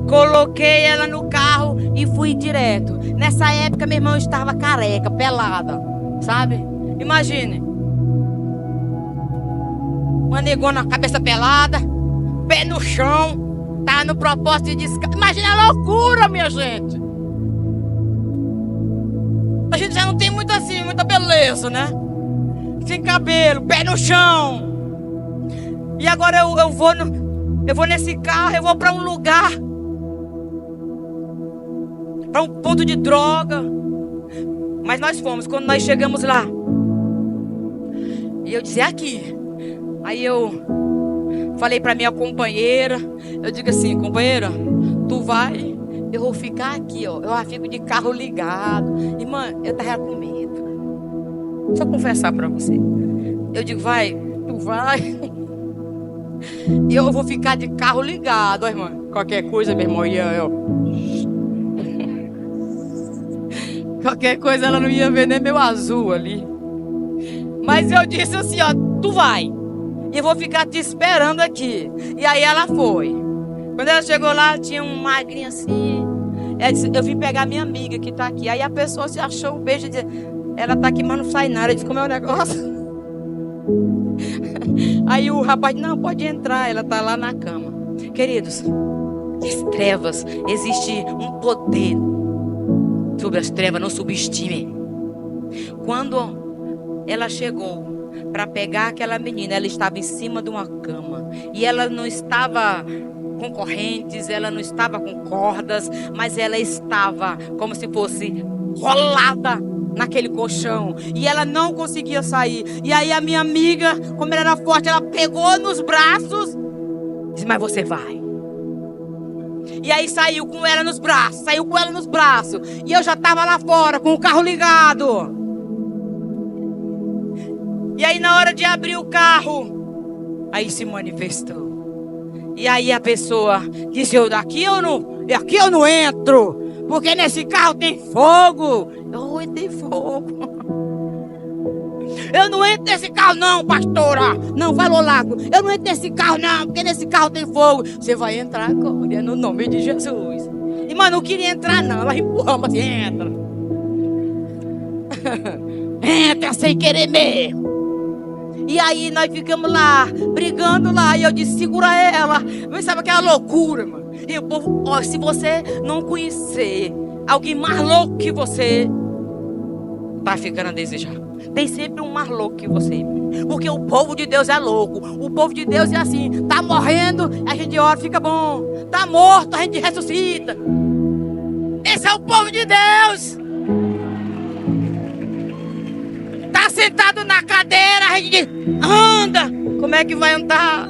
Coloquei ela no carro e fui direto. Nessa época, meu irmão estava careca, pelada, sabe? Imagine. Uma negona, cabeça pelada, pé no chão, tá no propósito de descanso. Imagina a loucura, minha gente. A gente já não tem muito assim, muita beleza, né? Sem cabelo, pé no chão. E agora eu vou nesse carro, eu vou para um lugar, para um ponto de droga. Mas nós fomos. Quando nós chegamos lá, e eu disse: é aqui. Aí eu falei para minha companheira, eu digo assim: companheira, tu vai, eu vou ficar aqui, ó. Eu fico de carro ligado. Irmã, eu tava com medo. Deixa eu confessar para você. Eu digo: vai, tu vai. E eu vou ficar de carro ligado, ó, irmã. Qualquer coisa, meu irmão, qualquer coisa ela não ia ver nem meu azul ali. Mas eu disse assim: ó, tu vai. E eu vou ficar te esperando aqui. E aí ela foi. Quando ela chegou lá, tinha um magrinho assim. Ela disse: eu vim pegar minha amiga que tá aqui. Aí a pessoa se achou um beijo e disse: ela tá aqui, mas não sai nada. Eu disse: como é o negócio? Aí o rapaz disse: não, pode entrar. Ela tá lá na cama. Queridos, as trevas, existe um poder sobre as trevas, não subestimem. Quando ela chegou para pegar aquela menina, ela estava em cima de uma cama. E ela não estava com correntes, ela não estava com cordas, mas ela estava como se fosse rolada naquele colchão. E ela não conseguia sair. E aí a minha amiga, como ela era forte, ela pegou nos braços. Disse: mas você vai. E aí saiu com ela nos braços. E eu já estava lá fora com o carro ligado. E aí na hora de abrir o carro, aí se manifestou. E aí a pessoa disse: aqui eu não entro, porque nesse carro tem fogo. Oi, tem fogo. Eu não entro nesse carro não, pastora. Não, falou lá. Eu não entro nesse carro não, porque nesse carro tem fogo. Você vai entrar agora, no nome de Jesus. E mano, não queria entrar não. Ela empurrou, mas entra. Entra sem querer mesmo. E aí nós ficamos lá, brigando lá. E eu disse, segura ela. Mas sabe aquela loucura, mano? E o povo, ó, se você não conhecer alguém mais louco que você, vai ficando a desejar. Tem sempre um mais louco que você. Porque o povo de Deus é louco. O povo de Deus é assim. Tá morrendo, a gente ora, fica bom. Tá morto, a gente ressuscita. Esse é o povo de Deus. Tá sentado na cadeira, a gente diz, anda. Como é que vai andar?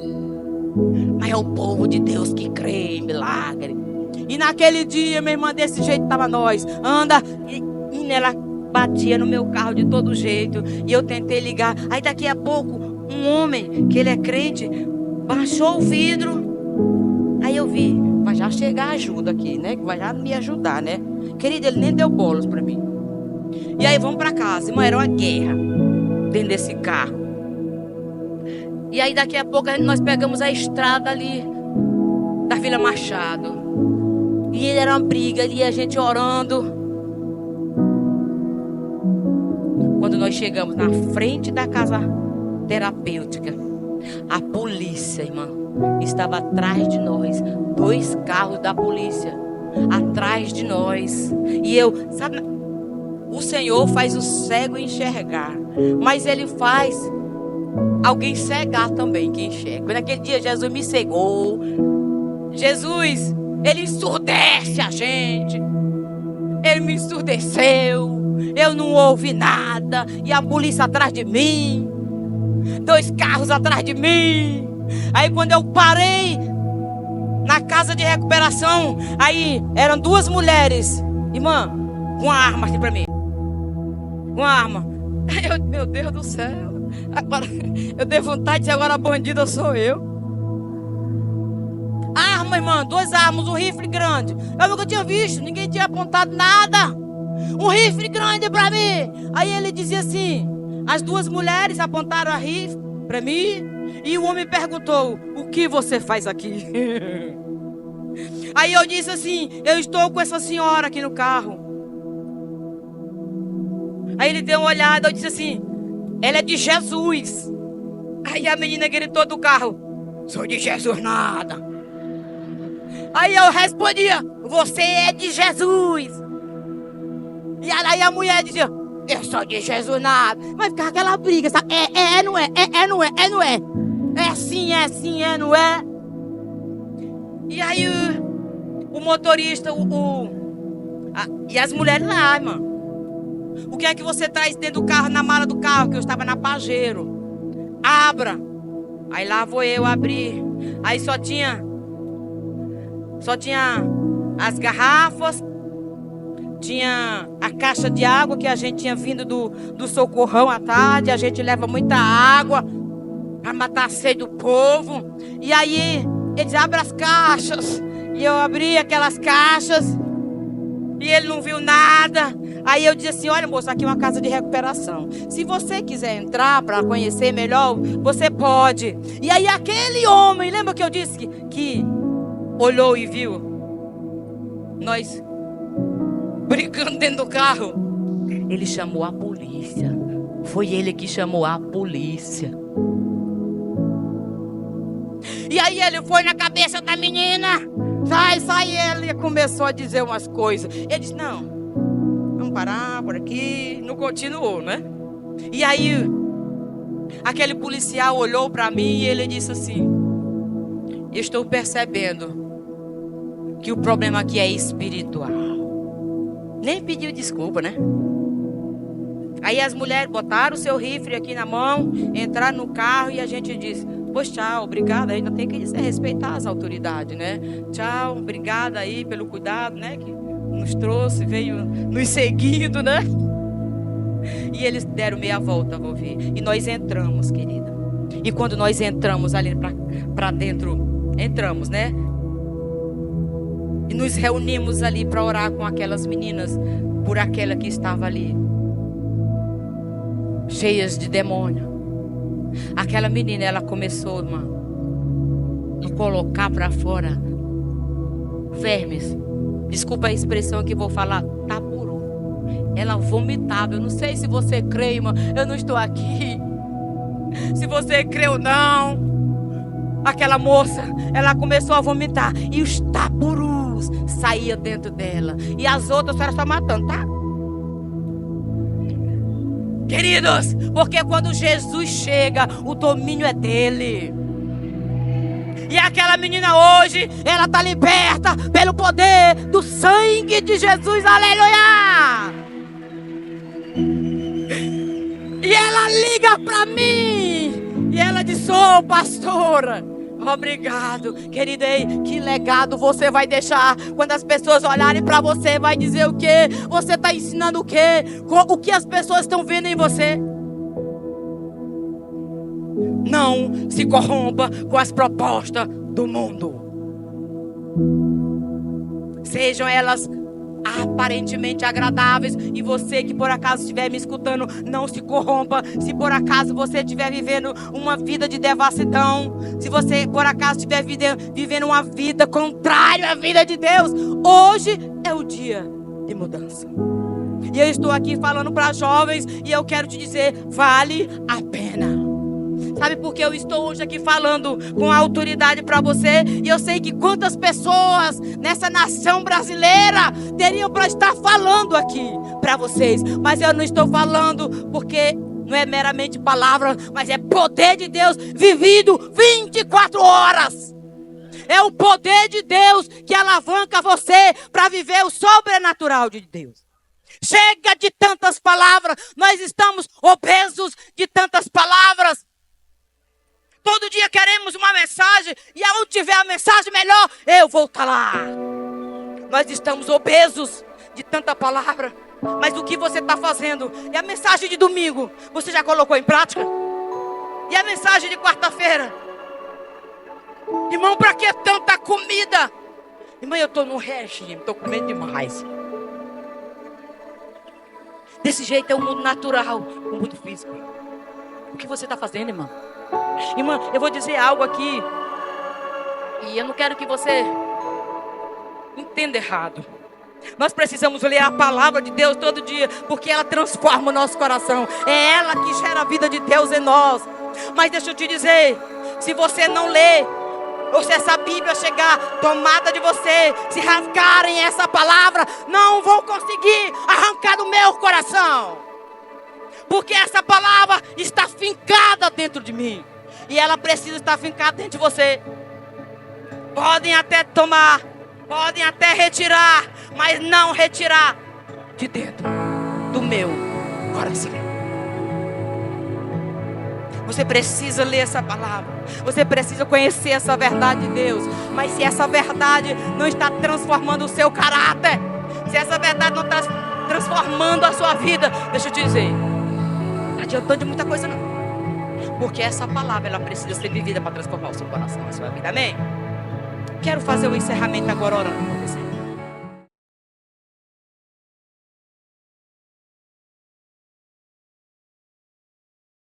Mas é o povo de Deus que crê em milagre. E naquele dia, minha irmã, desse jeito estava nós. Anda. E nela batia no meu carro de todo jeito. E eu tentei ligar. Aí daqui a pouco, um homem, que ele é crente, baixou o vidro. Aí eu vi, vai já chegar ajuda aqui, né? Vai já me ajudar, né? Querido, ele nem deu bolos para mim. E aí vamos para casa. Irmão, era uma guerra dentro desse carro. E aí daqui a pouco nós pegamos a estrada ali da Vila Machado. E era uma briga ali, a gente orando. Quando nós chegamos na frente da casa terapêutica, a polícia, irmã, estava atrás de nós. 2 carros da polícia atrás de nós. E eu, sabe, o Senhor faz o cego enxergar, mas Ele faz alguém cegar também, que enxerga. Naquele dia Jesus me cegou. Jesus, Ele ensurdece a gente. Ele me ensurdeceu. Eu não ouvi nada. E a polícia atrás de mim. 2 carros atrás de mim. Aí quando eu parei na casa de recuperação, aí eram 2 mulheres, irmã, com uma arma assim pra mim. Com uma arma. Meu Deus do céu. Agora, eu dei vontade de dizer, agora a bandida sou eu. Arma, irmã, 2 armas, um rifle grande. Eu nunca tinha visto, ninguém tinha apontado nada. Um rifle grande pra mim. Aí ele dizia assim, as 2 mulheres apontaram a rifle pra mim. E o homem perguntou, o que você faz aqui? Aí eu disse assim, eu estou com essa senhora aqui no carro. Aí ele deu uma olhada, eu disse assim, ela é de Jesus. Aí a menina gritou do carro, sou de Jesus nada. Aí eu respondia, você é de Jesus. E aí a mulher dizia, eu sou de Jesus nada. Mas ficava aquela briga, sabe? Não é, não é, não é. É sim, não é. E aí o motorista, e as mulheres lá, irmão. O que é que você traz dentro do carro, na mala do carro? Que eu estava na Pajero. Abra. Aí lá vou eu abrir. Aí só tinha as garrafas. Tinha a caixa de água que a gente tinha vindo do Socorrão à tarde. A gente leva muita água para matar a sede do povo. E aí eles abrem as caixas. E eu abri aquelas caixas. E ele não viu nada. Aí eu disse assim, olha moço, aqui é uma casa de recuperação. Se você quiser entrar para conhecer melhor, você pode. E aí aquele homem, lembra que eu disse que olhou e viu nós brigando dentro do carro? Ele chamou a polícia. Foi ele que chamou a polícia. E aí ele foi na cabeça da menina. Sai, ele começou a dizer umas coisas. Ele disse, não, vamos parar por aqui. Não continuou, né? E aí aquele policial olhou para mim e ele disse assim, eu estou percebendo que o problema aqui é espiritual. Nem pediu desculpa, né? Aí as mulheres botaram o seu rifle aqui na mão, entraram no carro e a gente disse, pois tchau, obrigada. Ainda tem que respeitar as autoridades, né? Tchau, obrigada aí pelo cuidado, né? Que nos trouxe, veio nos seguindo, né? E eles deram meia volta, vou ver. E nós entramos, querida. E quando nós entramos ali para dentro, entramos, né? E nos reunimos ali para orar com aquelas meninas, por aquela que estava ali, cheias de demônio. Aquela menina, ela começou, irmã, a colocar para fora vermes. Desculpa a expressão que vou falar, tapuru. Ela vomitava. Eu não sei se você crê, irmã, eu não estou aqui. Se você crê ou não. Aquela moça, ela começou a vomitar. E os tapurus saíam dentro dela. E as outras eram só matando, tá? Queridos, porque quando Jesus chega, o domínio é dele. E aquela menina hoje, ela está liberta pelo poder do sangue de Jesus. Aleluia! E ela liga para mim. E ela diz: ô pastora, obrigado. Querida, que legado você vai deixar? Quando as pessoas olharem para você, vai dizer o quê? Você está ensinando o quê? O que as pessoas estão vendo em você? Não se corrompa com as propostas do mundo. Sejam elas aparentemente agradáveis. E você que por acaso estiver me escutando, não se corrompa. Se por acaso você estiver vivendo uma vida de devassidão, se você por acaso estiver vivendo uma vida contrária à vida de Deus, hoje é o dia de mudança. E eu estou aqui falando para jovens, e eu quero te dizer, vale a pena. Sabe por que eu estou hoje aqui falando com autoridade para você? E eu sei que quantas pessoas nessa nação brasileira teriam para estar falando aqui para vocês. Mas eu não estou falando porque não é meramente palavra, mas é poder de Deus vivido 24 horas. É o poder de Deus que alavanca você para viver o sobrenatural de Deus. Chega de tantas palavras. Nós estamos obesos de tantas palavras. Todo dia queremos uma mensagem, e aonde tiver a mensagem melhor, eu vou estar lá. Nós estamos obesos de tanta palavra. Mas o que você está fazendo? E a mensagem de domingo, você já colocou em prática? E a mensagem de quarta-feira? Irmão, para que tanta comida? Irmão, eu estou no regime, estou comendo demais. Desse jeito é o mundo natural, o mundo físico. O que você está fazendo, irmão? Irmã, eu vou dizer algo aqui, e eu não quero que você entenda errado. Nós precisamos ler a palavra de Deus todo dia, porque ela transforma o nosso coração. É ela que gera a vida de Deus em nós. Mas deixa eu te dizer, se você não ler, ou se essa Bíblia chegar tomada de você, se rasgarem essa palavra, não vão conseguir arrancar do meu coração. Porque essa palavra está fincada dentro de mim. E ela precisa estar fincada dentro de você. Podem até tomar, podem até retirar, mas não retirar de dentro do meu coração. Você precisa ler essa palavra. Você precisa conhecer essa verdade de Deus. Mas se essa verdade não está transformando o seu caráter, se essa verdade não está transformando a sua vida, deixa eu te dizer, não adianta de muita coisa não. Porque essa palavra, ela precisa ser vivida para transformar o seu coração, a sua vida. Amém? Quero fazer o encerramento agora orando com você.